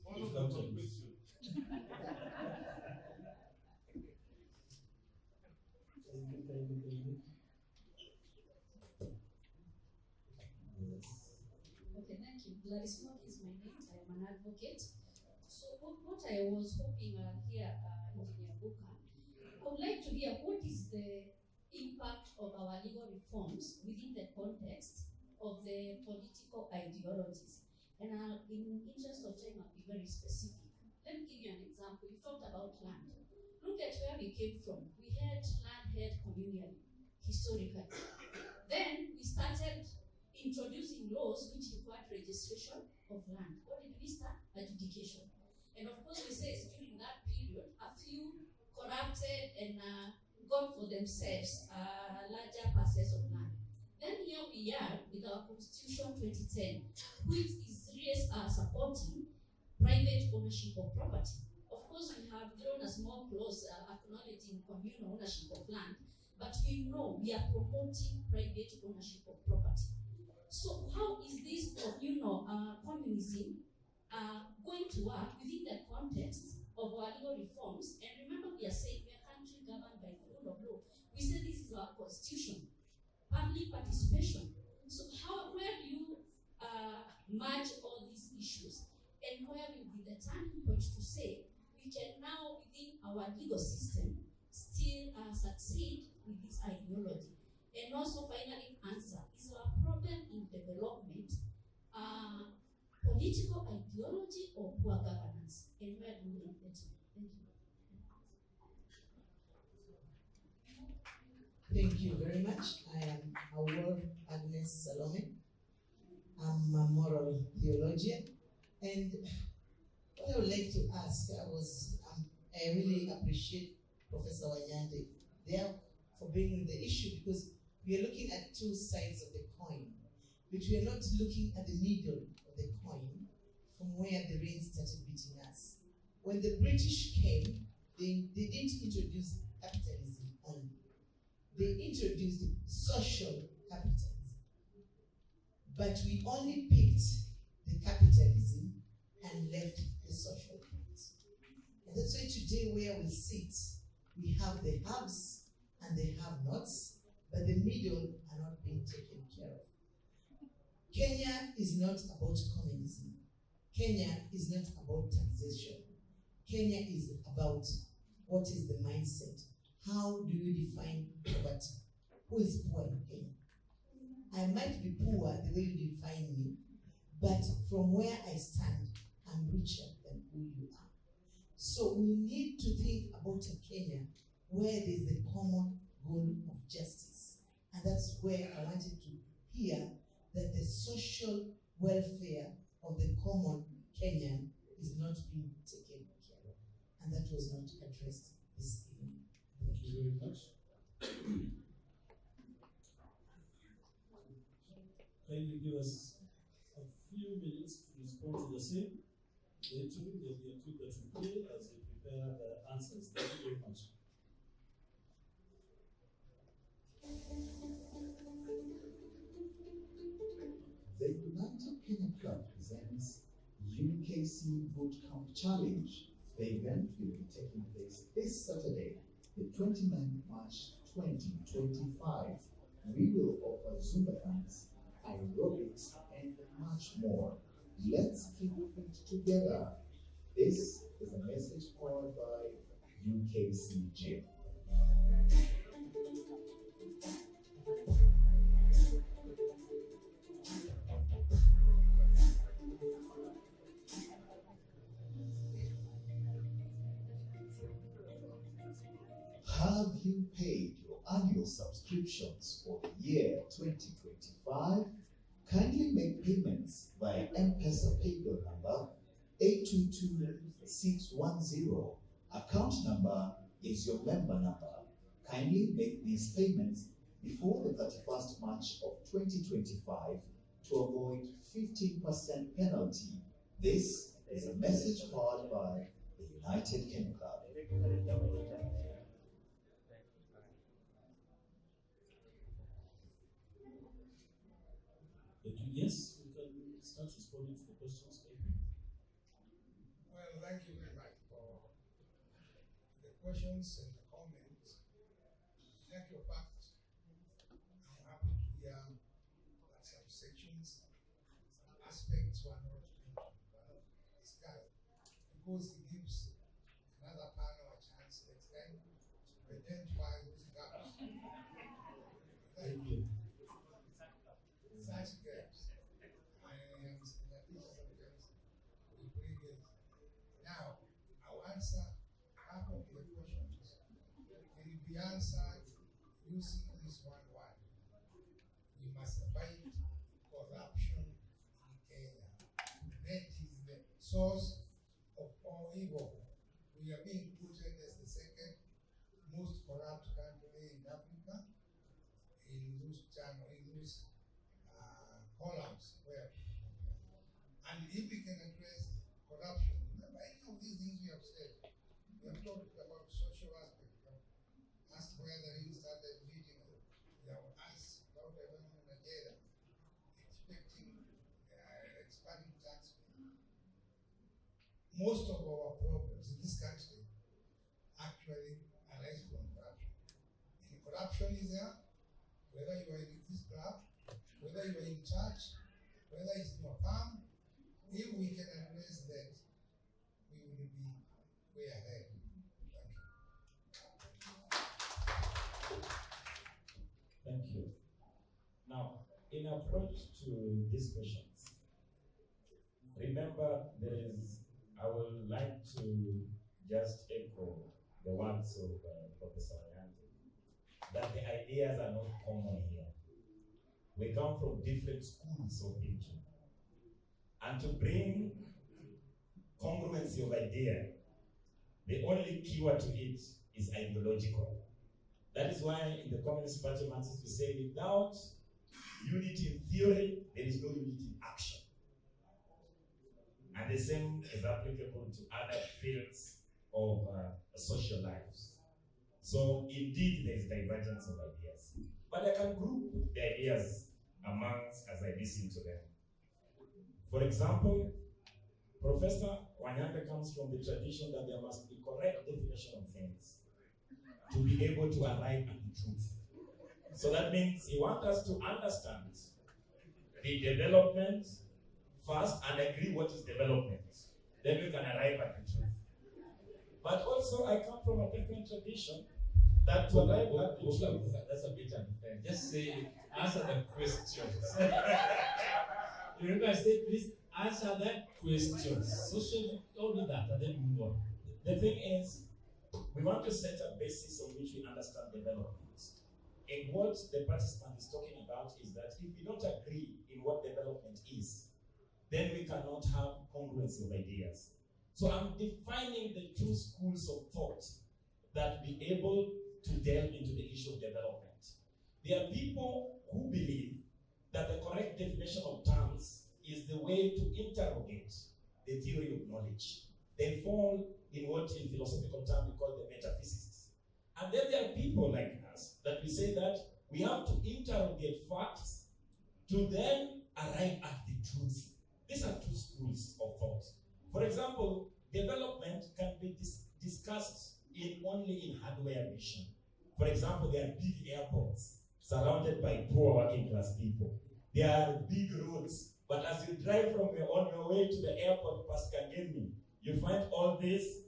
One of them are questions. Yes. Okay, thank you. Gladys Mock is my name. I am an advocate. So what I was hoping here, Engineer Buka, I would like to hear what is the impact of our legal reforms within the context of the political ideologies. And in interest of time, I'll be very specific. Let me give you an example. You talked about land. Look at where we came from. We had land held communally, historically. Then we started introducing laws which required registration of land. What did we start? Adjudication. And of course, we say during that period, a few corrupted and got for themselves larger parcels of land. Then here we are with our Constitution 2010, which is really supporting private ownership of property. Of course, we have thrown a small clause acknowledging communal ownership of land, but we know we are promoting private ownership of property. So how is this communal communism going to work within the context of our legal reforms? And remember, we are saying we are a country governed by the rule of law. We say this is our constitution, public participation. So where do you merge all these issues? And where will be the turning point to say we can now, within our legal system, still succeed with this ideology? And also, finally, answer, is our problem in development political ideology or poor governance? And where do we get to? Thank you. Thank you very much. I am Awor Agnes Salome. I'm a moral theologian. And what I would like to ask I really appreciate Professor Wanyande there for bringing the issue, because we are looking at two sides of the coin, but we are not looking at the middle of the coin from where the rain started beating us. When the British came, they didn't introduce capitalism only. They introduced social capitalism. But we only picked the capitalism and left the social part. And that's why today where we sit, we have the haves and the have-nots, but the middle are not being taken care of. Kenya is not about communism. Kenya is not about taxation. Kenya is about what is the mindset. How do you define poverty? Who is poor in Kenya? I might be poor the way you define me, but from where I stand, I'm richer than who you are. So we need to think about a Kenya where there's a common goal of justice. And that's where I wanted to hear that the social welfare of the common Kenyan is not being taken care of. And that was not addressed this evening. Thank you very much. Kindly give us a few minutes to respond to the same. Later, there'll be a clip that will play as they prepare the answers. Thank you very much. The United Kenya Club presents UKC Boot Camp Challenge. The event will be taking place this Saturday, the 29th March 2025. We will offer Zumba dance, aerobics, and much more. Let's keep fit together. This is a message powered by UKC Gym. Have you paid your annual subscriptions for the year 2025? Kindly make payments via M-Pesa paybill number 822610. Account number is your member number. Kindly make these payments before the 31st March of 2025 to avoid 15% penalty. This is a message powered by the United Kenya Club. Yes, we can start responding to the questions, maybe. Well, thank you very much for the questions and the comments. Thank you, fact. I'm happy to hear that some sections, some aspects were not discussed, because it gives another panel a chance next time to identify those gaps. Thank you. Such gaps. I am teacher sometimes we bring it. Now, I'll answer half of the questions. It will be answered using this one word. We must fight corruption in Kenya. That is the source of all evil. We are being put as the second most corrupt country in Africa, in those channel, in those columns where, and if we can address corruption, remember any of these things we have said, we have talked about social aspect, we have asked where the ring started bleeding, we have asked about development in Nigeria, expecting expanding tax. Most of our problems in this country actually arise from corruption. And corruption is there, whether you are in this club, whether you are in church, whether it's in your farm. If we can address that, we will be way ahead. Thank you. Now, in approach to these questions, remember I would like to just echo the words of Professor Ayante, that the ideas are not common here. We come from different schools of thinking. And to bring congruency of idea, the only keyword to it is ideological. That is why in the Communist Party Marxists we say without unity in theory, there is no unity in action. And the same is applicable to other fields of social lives. So indeed there is divergence of ideas. But I can group the ideas amongst as I listen to them. For example, Professor Wanyanga comes from the tradition that there must be correct definition of things to be able to arrive at the truth. So that means he wants us to understand the development first and agree what is development. Then we can arrive at the truth. But also I come from a different tradition that to arrive at the truth. That's a bit unfair. Just say, answer the questions. You remember I said, please answer the questions. So should we all do that and then move on? The thing is, we want to set a basis on which we understand development. And what the participant is talking about is that if we don't agree in what development is, then we cannot have congruency of ideas. So I'm defining the two schools of thought that be able to delve into the issue of development. There are people who believe that the correct definition of terms is the way to interrogate the theory of knowledge. They fall in what in philosophical terms we call the metaphysics. And then there are people like us that we say that we have to interrogate facts to then arrive at the truth. These are two schools of thought. For example, development can be discussed only in hardware vision. For example, there are big airports surrounded by poor working class people. There are big roads, but as you drive on your way to the airport past Kangemi, you find all these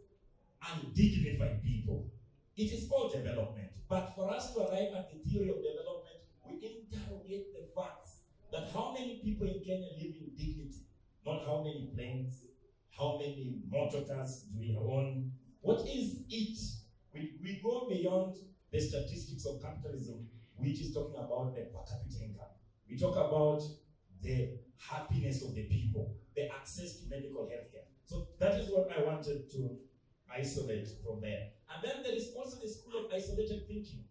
undignified people. It is called development. But for us to arrive at the theory of development, we interrogate the facts that how many people in Kenya live in dignity, not how many planes, how many motor cars do we own, what is it? We go beyond the statistics of capitalism, which is talking about the per capita income. We talk about the happiness of the people, the access to medical health care. So that is what I wanted to isolate from there. And then there is also the school of isolated thinking.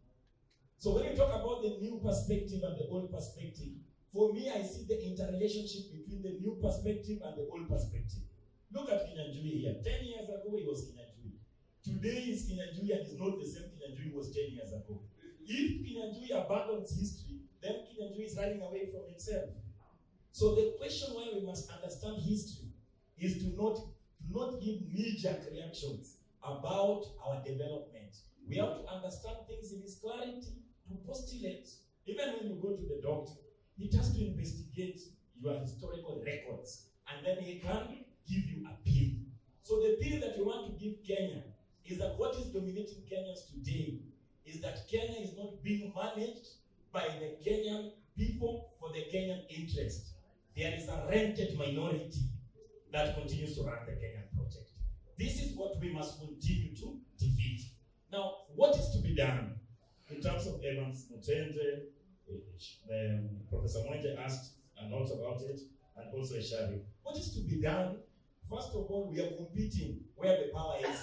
So when we talk about the new perspective and the old perspective, for me, I see the interrelationship between the new perspective and the old perspective. Look at Kenyan here. 10 years ago, he was Kenyan. today's Kinyanjui is not the same Kinyanjui was 10 years ago. If Kinyanjui abandons history, then Kinyanjui is running away from himself. So the question why we must understand history is to not give knee-jerk reactions about our development. We have to understand things in its clarity, to postulate. Even when you go to the doctor, he has to investigate your historical records, and then he can give you a pill. So the pill that you want to give Kenya is that what is dominating Kenyans today is that Kenya is not being managed by the Kenyan people for the Kenyan interest. There is a rented minority that continues to run the Kenyan project. This is what we must continue to defeat. Now, what is to be done in terms of Evans Mutende? Professor Mwenje asked a lot about it, and also Eshari. What is to be done? First of all, we are competing where the power is.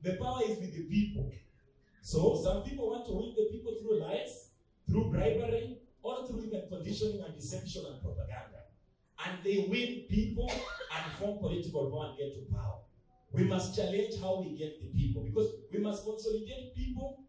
The power is with the people. So some people want to win the people through lies, through bribery, or through even conditioning and deception and propaganda. And they win people and form political power and get to power. We must challenge how we get the people, because we must consolidate people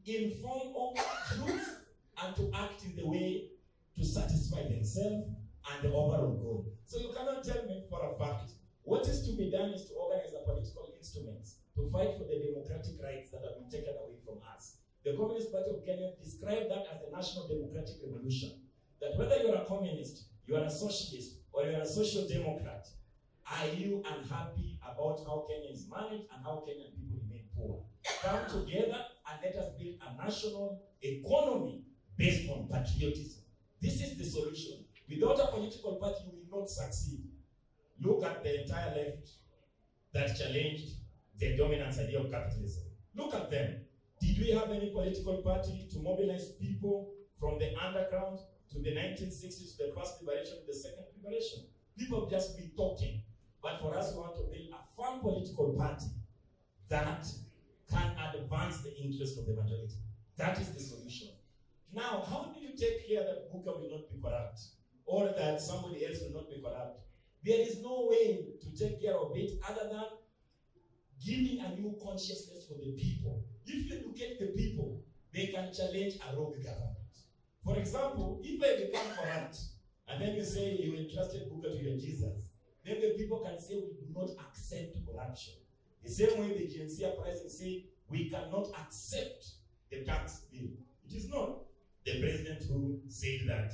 in form of truth and to act in the way to satisfy themselves and the overall goal. So you cannot tell me for a fact. What is to be done is to organize the political instruments to fight for the democratic rights that have been taken away from us. The Communist Party of Kenya described that as the national democratic revolution. That whether you are a communist, you are a socialist, or you are a social democrat, are you unhappy about how Kenya is managed and how Kenyan people remain poor? Come together and let us build a national economy based on patriotism. This is the solution. Without a political party, you will not succeed. Look at the entire left that challenged the dominance idea of capitalism. Look at them. Did we have any political party to mobilize people from the underground to the 1960s, the first liberation, the second liberation? People just be talking. But for us, we want to build a firm political party that can advance the interest of the majority. That is the solution. Now, how do you take care that Buka will not be corrupt, or that somebody else will not be corrupt? There is no way to take care of it other than giving a new consciousness for the people. If you educate the people, they can challenge a rogue government. For example, if I become corrupt, and then you say you entrusted Buka to your Jesus, then the people can say we do not accept corruption. The same way the GNC uprising say we cannot accept the tax bill. It is not the president who said that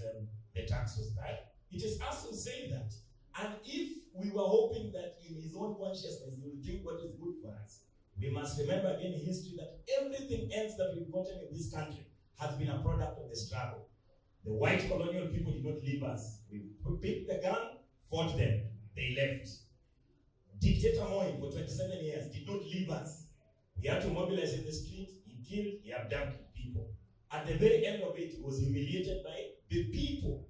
the tax was bad. It is us who say that. And if we were hoping that in his own consciousness he will think what is good for us, we must remember again in history that everything else that we've gotten in this country has been a product of the struggle. The white colonial people did not leave us. We picked the gun, fought them, they left. Dictator Moi for 27 years did not leave us. We had to mobilize in the street, he killed, he abducted people. At the very end of it, he was humiliated by the people,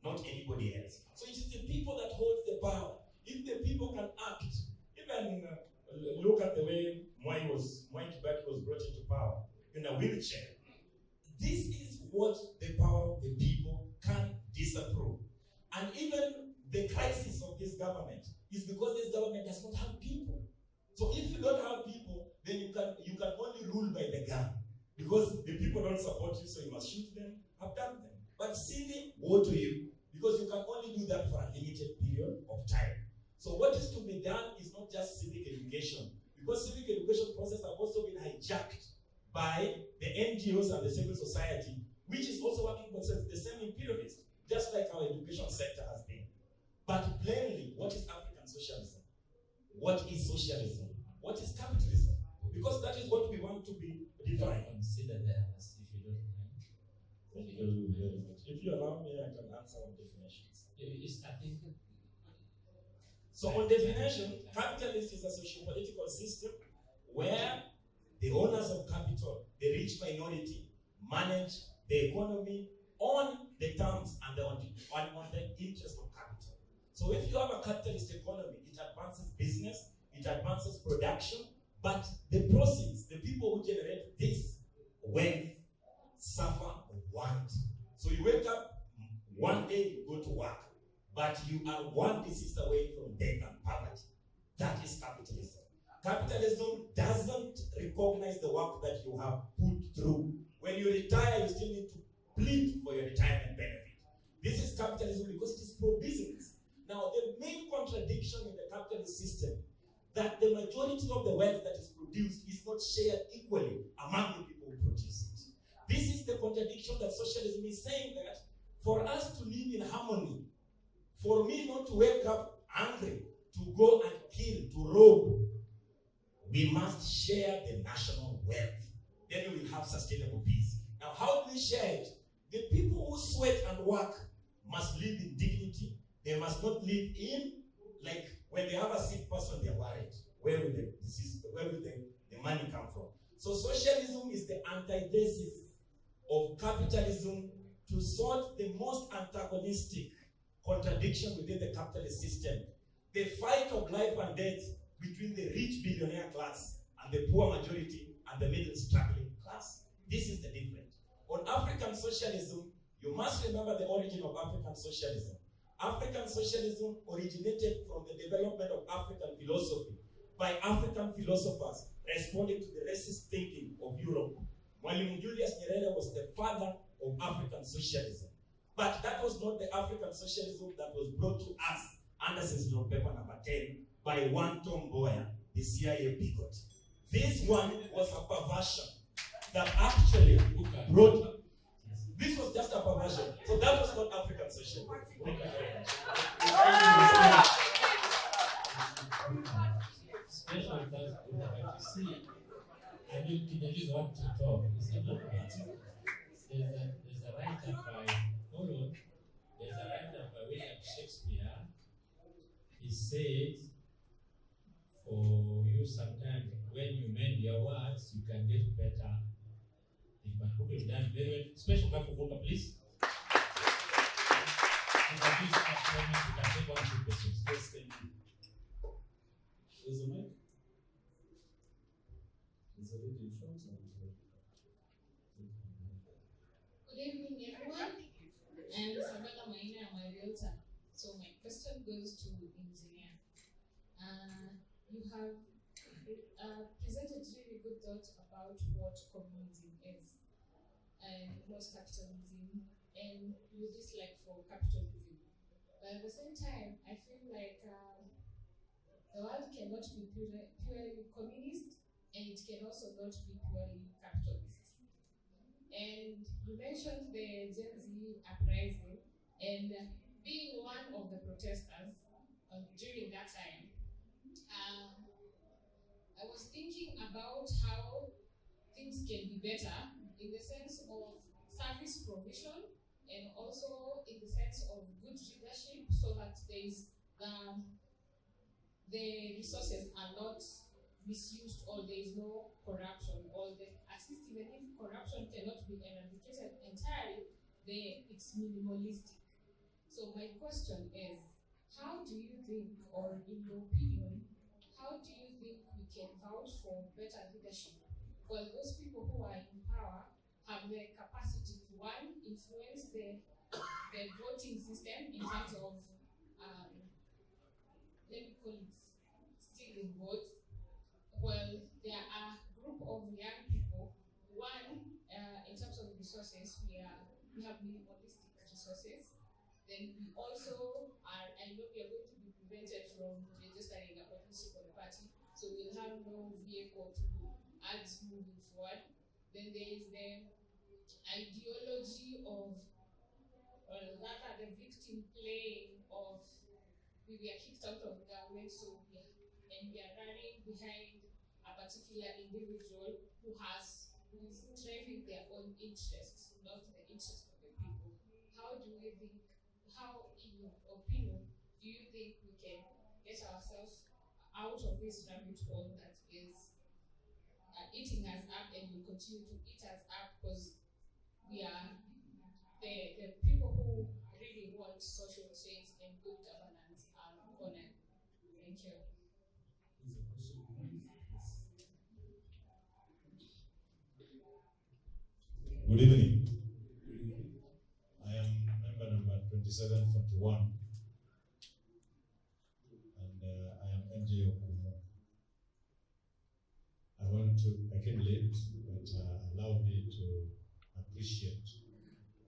not anybody else. So it is the people that hold the power. If the people can act, even look at the way Moi Kibaki was brought into power in a wheelchair. This is what the power of the people can disapprove. And even the crisis of this government is because this government does not have people. So if you don't have people, then you can only rule by the gun. Because the people don't support you, so you must shoot them, abduct them. But silly, woe to you, because you can only do that for a limited period of time. So what is to be done is not just civic education, because civic education process have also been hijacked by the NGOs and the civil society, which is also working for the same imperialist, just like our education sector has been. But plainly, what is African socialism? What is socialism? What is capitalism? Because that is what we want to be defined. Consider the others, if you don't mind. Thank you very much. If you allow me, I can answer on definitions. So on definition, capitalist is a socio-political system where the owners of capital, the rich minority, manage the economy on the terms and on the interest of capital. So if you have a capitalist economy, it advances business, it advances production, but the proceeds, the people who generate this wealth, suffer want. So you wake up one day, you go to work, but you are one disease away from death and poverty. That is capitalism. Capitalism doesn't recognize the work that you have put through. When you retire, you still need to plead for your retirement benefit. This is capitalism because it is pro-business. Now, the main contradiction in the capitalist system that the majority of the wealth that is produced is not shared equally among the people who produce it. This is the contradiction that socialism is saying, that for us to live in harmony, for me not to wake up angry, to go and kill, to rob, we must share the national wealth. Then we will have sustainable peace. Now, how do we share it? The people who sweat and work must live in dignity. They must not live in, like, when they have a sick person, they're worried. Where will the money come from? So socialism is the antithesis of capitalism to sort the most antagonistic contradiction within the capitalist system. The fight of life and death between the rich billionaire class and the poor majority and the middle struggling class. This is the difference. On African socialism, you must remember the origin of African socialism. African socialism originated from the development of African philosophy by African philosophers responding to the racist thinking of Europe. Mwalimu Julius Nyerere was the father of African socialism. But that was not the African socialism that was brought to us under Session Paper number 10 by one Tom Boyer, the CIA bigot. This one was a perversion that actually brought. This was just a perversion. So that was not African socialism. Special thanks to that you see. I mean, Kenyans want to talk. It's a lot about it. There's a writer by, hold on. There's a writer by William Shakespeare. He says, for you sometimes, when you mend your words, you can get better. But people have done very well. Special clap for Boca, please. Please, you can take 1 or 2 questions. Yes, thank you. There's a mic. Is it in front or Good evening, everyone. I'm Isabella Maina, I'm a realtor. So my question goes to engineer. You have presented really good thoughts about what communism is and what capitalism, and your dislike for capitalism. But at the same time, I feel like the world cannot be purely communist, and it can also not be purely capitalist. And you mentioned the Gen Z uprising, and being one of the protesters during that time, I was thinking about how things can be better in the sense of service provision and also in the sense of good leadership, so that the resources are not misused or there is no corruption, or at least even if corruption cannot be eradicated entirely, it's minimalistic. So my question is, how do you think, or in your opinion, how do you think we can vouch for better leadership? Well, those people who are in power have the capacity to, one, influence the voting system in terms of, let me call it, stealing votes. Well, there are a group of young people. One, in terms of resources, we have minimalistic resources. Then we also are, I know we are going to be prevented from registering a political party, so we'll have no vehicle to ads moving forward. Then there is the ideology of, or rather the victim playing of, we were kicked out of government, so we are running behind a particular individual who is driving their own interests, not the interest of the people. How, in your opinion, do you think we can get ourselves out of this rabbit hole that is eating us up and will continue to eat us up, because we are the people who really want social change and good governance are gonna. Thank you. Good evening. I am member number 2741, and I am MJ Okumu. I came late, but allow me to appreciate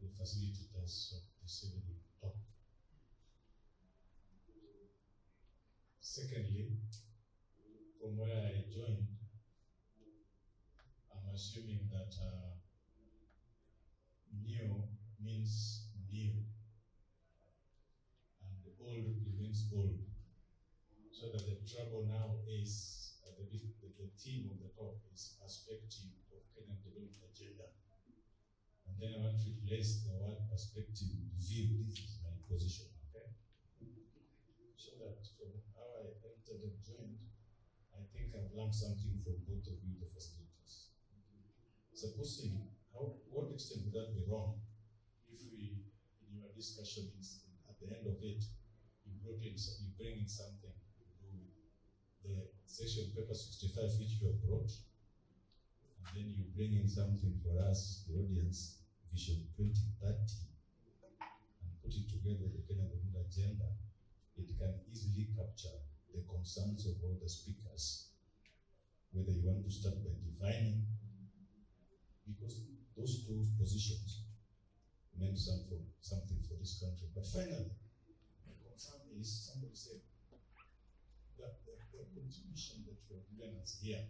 the facilitators of this evening talk. Secondly, from where I joined, I'm assuming that new means new, and old remains old. So that the trouble now is, the theme of the talk is perspective of Kenyan development agenda. And then I want to replace the word perspective with view. This is my position, okay? So that from how I entered and joined, I think I've learned something from both of you, the facilitators. Supposing, what extent would that be wrong if we, in your discussion, at the end of it, you bring in something to do with the session paper 65 which you have brought, and then you bring in something for us, the audience, Vision 2030, and put it together with the Kenyan development agenda. It can easily capture the concerns of all the speakers, whether you want to start by defining, because those two positions meant something for this country. But finally, my concern is, somebody said, that the contribution that you have given us here,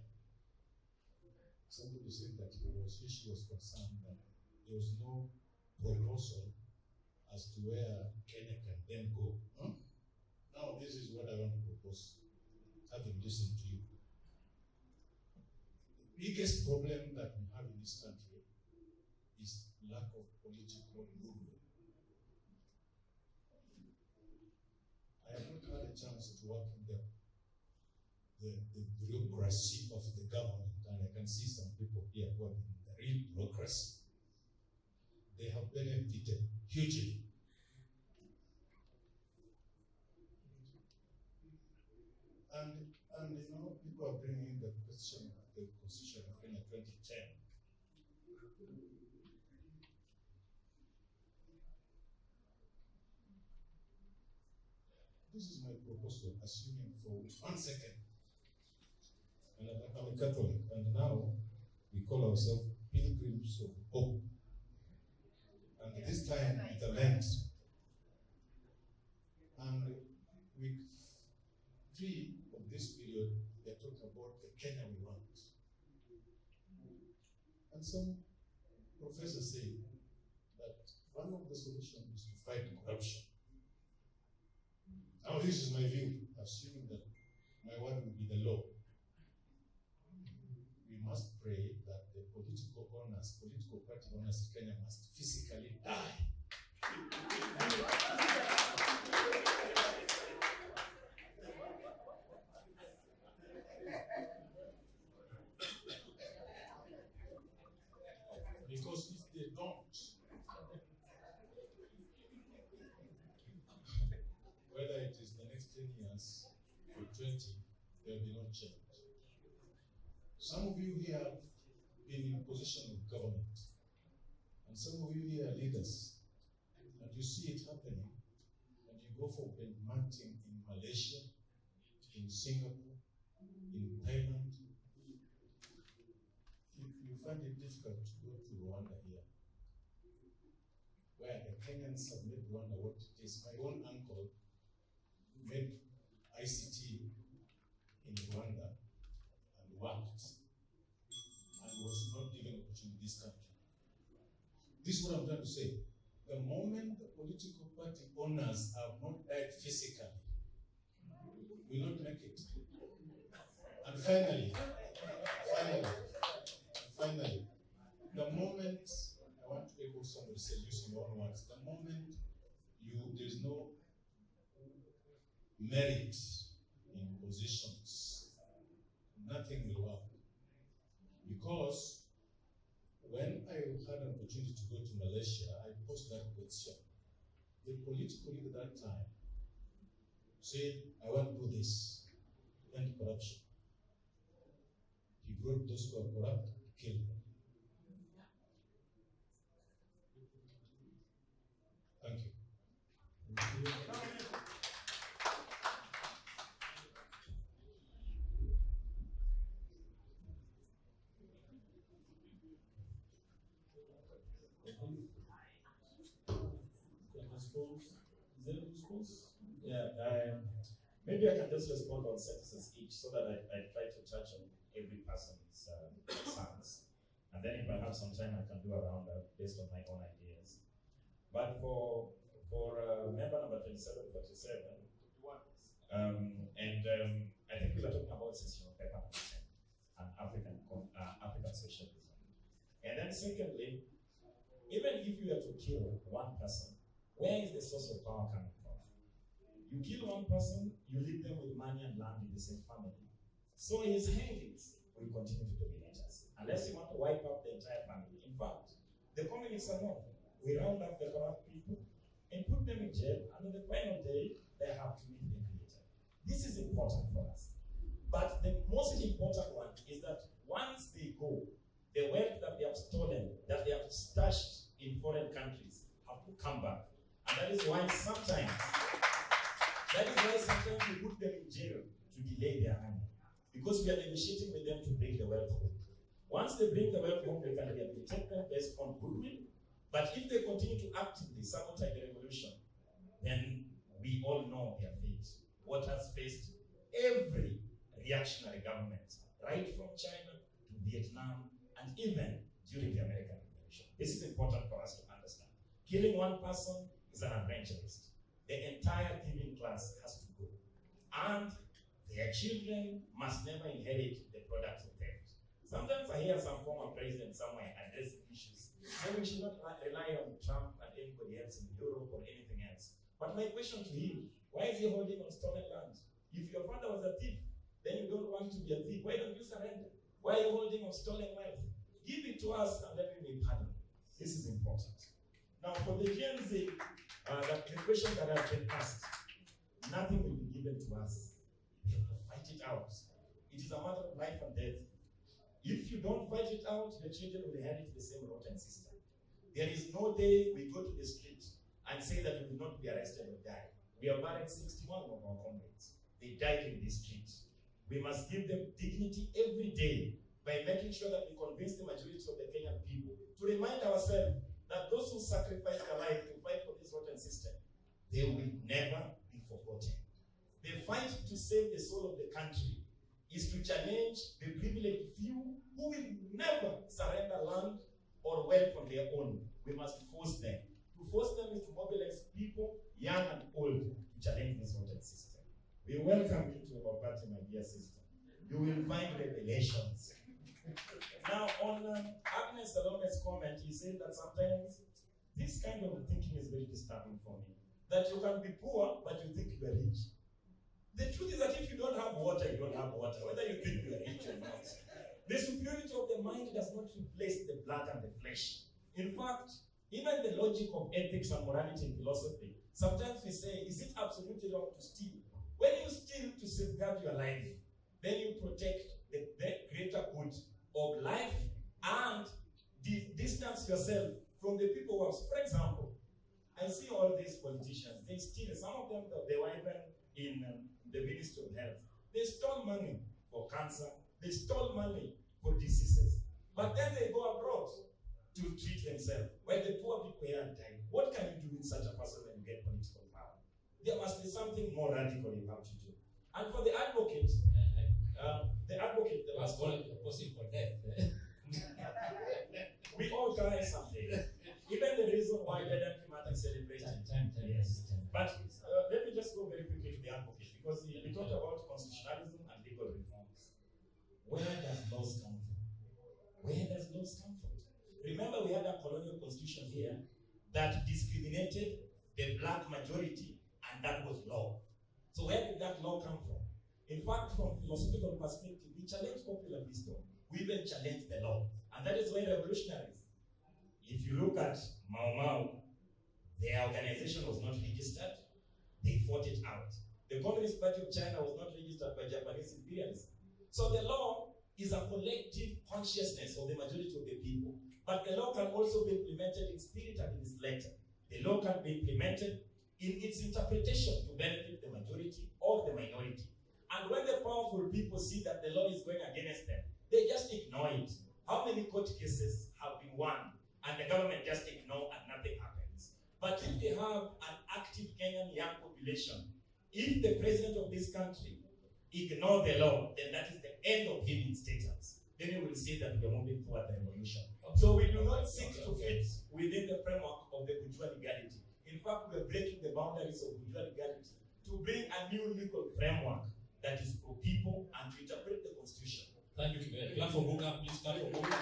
somebody said that she was concerned that there was no proposal as to where Kenya can then go. Now, this is what I want to propose, having listened to you. The biggest problem that we have in this country is lack of political goodwill. I have not had a chance to work in the bureaucracy of the government, and I can see some people here who are in the real bureaucracy. They have benefited hugely. And you know, people are bringing the question of the Constitution of Kenya 2010. This is my proposal, assuming for 1 second. And I'm a Catholic, and now we call ourselves pilgrims of hope. And this time it's a Lent. And week 3 of this period, we are talking about the Kenya we want. And some professors say that one of the solutions is to fight corruption. Now, this is my view, assuming that my word will be the law. We must pray that the political party owners in Kenya must physically die. Because if they don't, whether it is the next 10 years or 20, there will be no change. Some of you here have been in position of government, and some of you here are leaders, and you see it happening, and you go for benchmarking in Malaysia, in Singapore, in Thailand. You find it difficult to go to Rwanda here, where the Kenyans have made Rwanda what it is. My own uncle made ICT in Rwanda and worked, and was not given opportunity in this country. This is what I'm trying to say. The moment the political party owners have not died physically, we will not make it. And finally, the moment, I want to echo somebody said, using your own words, the moment there's no merit in positions, nothing will work. Because when I had an opportunity to go to Malaysia, I posed that question. The political leader at that time said, I want to do this, end corruption. He brought those who are corrupt, killed them. Thank you. Response? Is there a response? Yeah, maybe I can just respond on sentences each so that I try to touch on every person's concerns. And then if I have some time, I can do a roundup based on my own ideas. But for member number 2747, I think we were talking about session of paper and African socialism. And then secondly, even if you were to kill one person, where is the source of power coming from? You kill one person, you leave them with money and land in the same family. So his hangings will continue to dominate us, unless you want to wipe out the entire family. In fact, the communists are known. We round up the corrupt people and put them in jail, and on the final day, they have to meet the creator. This is important for us. But the most important one is that once they go, the wealth that they have stolen, that they have stashed in foreign countries, have to come back. And that is why sometimes we put them in jail to delay their money. Because we are negotiating with them to bring the wealth home. Once they bring the wealth home, they can rehabilitate them based on goodwill. But if they continue to actively sabotage the revolution, then we all know their fate. What has faced every reactionary government, right from China to Vietnam, and even during the American Revolution. This is important for us to understand. Killing one person is an adventurist. The entire thieving class has to go. And their children must never inherit the products of theft. Sometimes I hear some former president somewhere addressing issues. Maybe we should not rely on Trump and anybody else in Europe or anything else. But my question to him, why is he holding on stolen land? If your father was a thief, then you don't want to be a thief. Why don't you surrender? Why are you holding on stolen wealth? Give it to us and let me be pardoned. This is important. Now, for the Gen Z, the question that I've been asked, nothing will be given to us. We have to fight it out. It is a matter of life and death. If you don't fight it out, the children will inherit the same rotten system. There is no day we go to the street and say that we will not be arrested or die. We have buried 61 of our comrades. They died in the street. We must give them dignity every day by making sure that we convince the majority of the Kenyan people to remind ourselves that those who sacrificed their life to fight for this rotten system, they will never be forgotten. The fight to save the soul of the country is to challenge the privileged few who will never surrender land or wealth on their own. We must force them. To force them is to mobilize people, young and old, to challenge this rotten system. We welcome you to our party, my dear sister. You will find revelations. Now, on Agnes Salome's comment, he said that sometimes this kind of thinking is very disturbing for me. That you can be poor, but you think you are rich. The truth is that if you don't have water, you don't have water, whether you think you are rich or not. The superiority of the mind does not replace the blood and the flesh. In fact, even the logic of ethics and morality in philosophy, sometimes we say, is it absolutely wrong to steal? When you steal to safeguard your life, then you protect the greater good of life and distance yourself from the people who have, for example, I see all these politicians, they steal, some of them, they were even in the Ministry of Health. They stole money for cancer, they stole money for diseases, but then they go abroad to treat themselves, while the poor people here are dying. What can you do with such a person when you get political power? There must be something more radical you have to do. And for the advocate, the last one, opposing for death. we all die someday. Even the reason why Eden Kimata celebrated. Yes. But let me just go very quickly to the advocate, because we talked about constitutionalism and legal reforms. Where does laws come from? Where does laws come from? Remember, we had a colonial constitution here that discriminated the black majority, and that was law. So where did that law come from? In fact, from philosophical perspective, we challenge popular wisdom. We even challenge the law. And that is why revolutionaries, if you look at Mau Mau, their organization was not registered. They fought it out. The Communist Party of China was not registered by Japanese imperialism. So the law is a collective consciousness of the majority of the people. But the law can also be implemented in spirit and in its letter. The law can be implemented in its interpretation to benefit the majority or the minority. And when the powerful people see that the law is going against them, they just ignore it. How many court cases have been won and the government just ignore and nothing happens. But if they have an active Kenyan young population, if the president of this country ignore the law, then that is the end of him in status. Then you will see that we are moving toward the revolution. So we do not seek to fit within the framework of the bourgeois legality. In fact, we are breaking the boundaries of bourgeois legality to bring a new legal framework that is for people and to interpret the constitution. Thank you. Clap for Buka, please clap for Buka.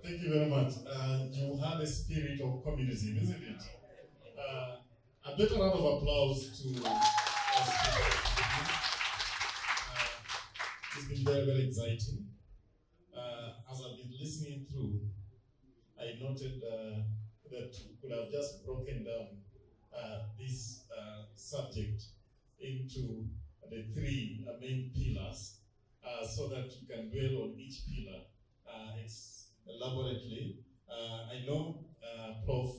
Thank you very much. You have a spirit of communism, isn't it? A better round of applause to our speaker. It's been very, very exciting. As I've been listening through, I noted that we could have just broken down this subject into the three main pillars so that you can dwell on each pillar elaborately. I know Prof.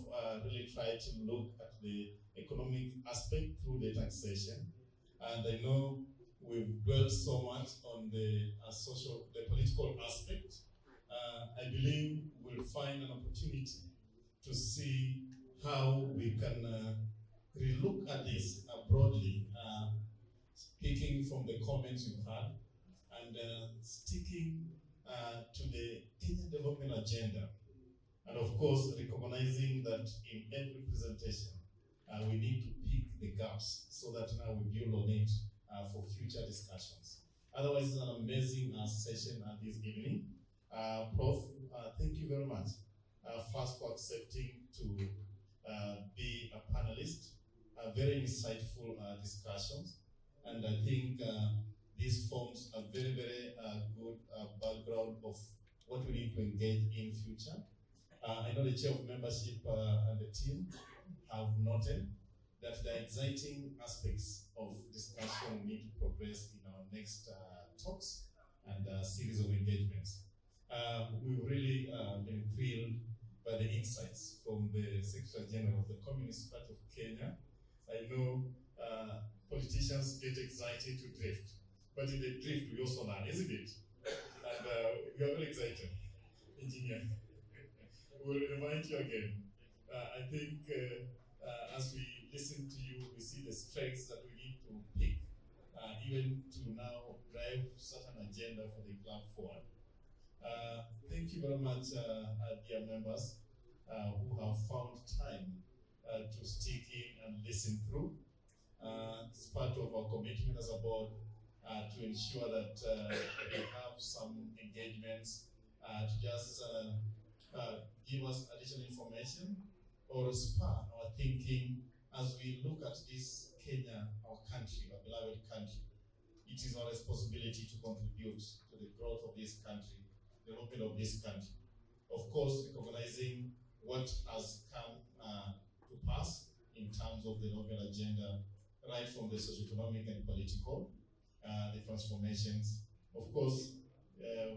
Really tried to look at the economic aspect through the taxation, and I know we've dwelled so much on the political aspect. I believe we'll find an opportunity to see how we can relook at this broadly, speaking from the comments you've had, and sticking to the Kenyan development agenda. And of course, recognizing that in every presentation, we need to pick the gaps so that now we build on it for future discussions. Otherwise, it's an amazing session this evening. Prof, thank you very much. First for accepting to be a panelist. Very insightful discussions. And I think this forms a very, very good background of what we need to engage in future. I know the chair of membership and the team have noted that the exciting aspects of discussion need to progress in our next talks and series of engagements. We've really been thrilled by the insights from the Secretary General of the Communist Party of Kenya. I know politicians get excited to drift, but in the drift we also learn, isn't it? And we are very excited, Engineer. We'll invite you again. I think as we listen to you, we see the strengths that we need to pick, even to now drive certain agenda for the club forward. Thank you very much, dear members, who have found time to stick in and listen through. It's part of our commitment as a board to ensure that we have some engagements to just give us additional information or spur our thinking as we look at this Kenya, our country, our beloved country. It is our responsibility to contribute to the growth of this country, development of this country. Of course, recognizing what has come to pass in terms of the development agenda, right from the socio-economic and political, the transformations. Of course,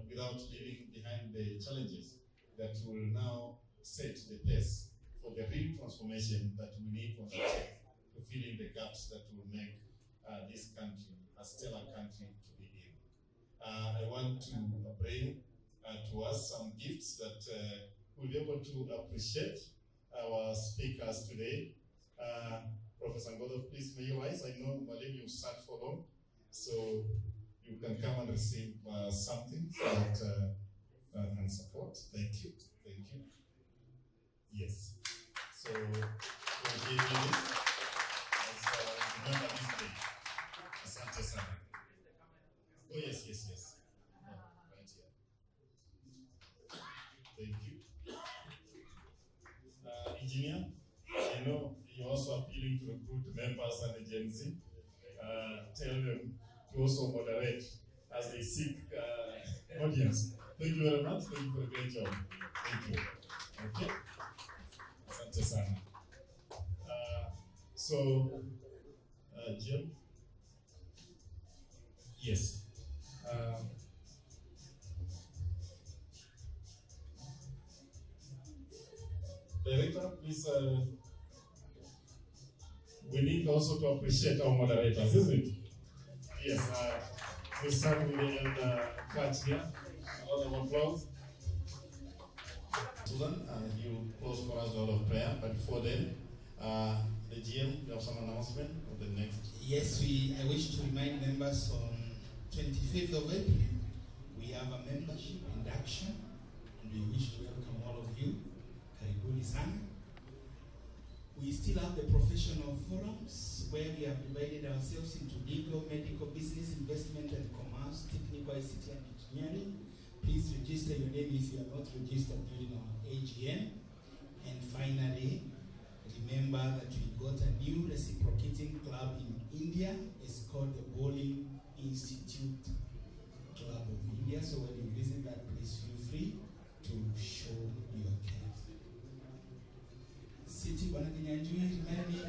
without leaving behind the challenges that will now set the pace for the real transformation that we need to undertake to fill in the gaps that will make this country a stellar country to be in. I want to bring to us some gifts that we'll be able to appreciate our speakers today. Professor Ngodo, please may you rise. I know, Malim, you've sat for long, so you can come and receive something that and support. Thank you. Thank you. Yes. So we'll give you this as remember this day. Asante sana. Oh yes, yes, yes. Oh, right here. Thank you. Engineer, I know you're also appealing to recruit members and the Gen Z. Tell them to also moderate as they seek audience. Thank you very much. Thank you for a great job. Thank you. Okay. Asante sana. So, Jim? Yes. Director, please. we need also to appreciate our moderators, isn't it? Yes, we start with the catch here. A lot of applause. Susan, you close for us all of prayer, but before then, the GM, you have some announcement of the next. Yes, I wish to remind members on 25th of April, we have a membership induction, and we wish to welcome all of you. Karibuni sana. We still have the professional forums where we have divided ourselves into legal, medical, business, investment, and commerce, technical, ICT, and engineering. Please register your name if you are not registered during our AGM. And finally, remember that we got a new reciprocating club in India. It's called the Bowling Institute Club of India. So when you visit that place, feel free to show your care. City Bwana Kenyanjui, remind me